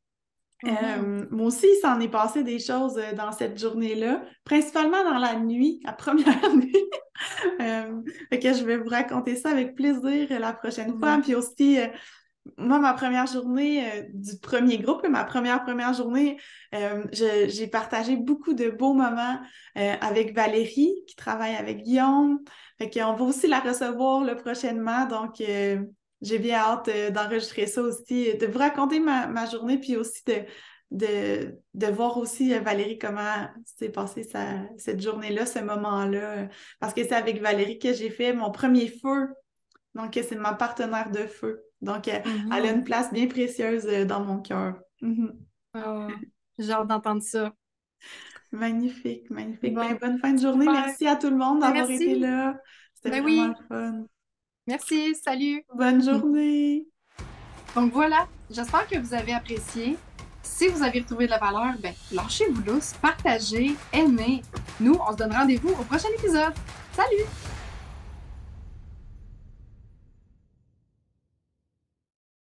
Moi aussi, il s'en est passé des choses dans cette journée-là, principalement dans la nuit, la première nuit. Fait que je vais vous raconter ça avec plaisir la prochaine fois. Ouais. Puis aussi, moi, ma première journée du premier groupe, ma première journée, j'ai partagé beaucoup de beaux moments avec Valérie, qui travaille avec Guillaume. Fait qu'on va aussi la recevoir là, prochainement. Donc, j'ai bien hâte d'enregistrer ça aussi, de vous raconter ma journée, puis aussi de voir aussi Valérie comment s'est passée cette journée-là, ce moment-là. Parce que c'est avec Valérie que j'ai fait mon premier feu. Donc, c'est ma partenaire de feu. Donc, elle a une place bien précieuse dans mon cœur. Mhm. Oh, j'ai hâte d'entendre ça. Magnifique, magnifique. Ben, Bon, bonne fin de journée. super. Merci à tout le monde Ben, d'avoir été merci. là. C'était Ben vraiment le oui, fun. merci, salut. Bonne journée. Donc voilà, j'espère que vous avez apprécié. Si vous avez retrouvé de la valeur, ben lâchez-vous lousse, partagez, aimez. Nous, on se donne rendez-vous au prochain épisode. Salut!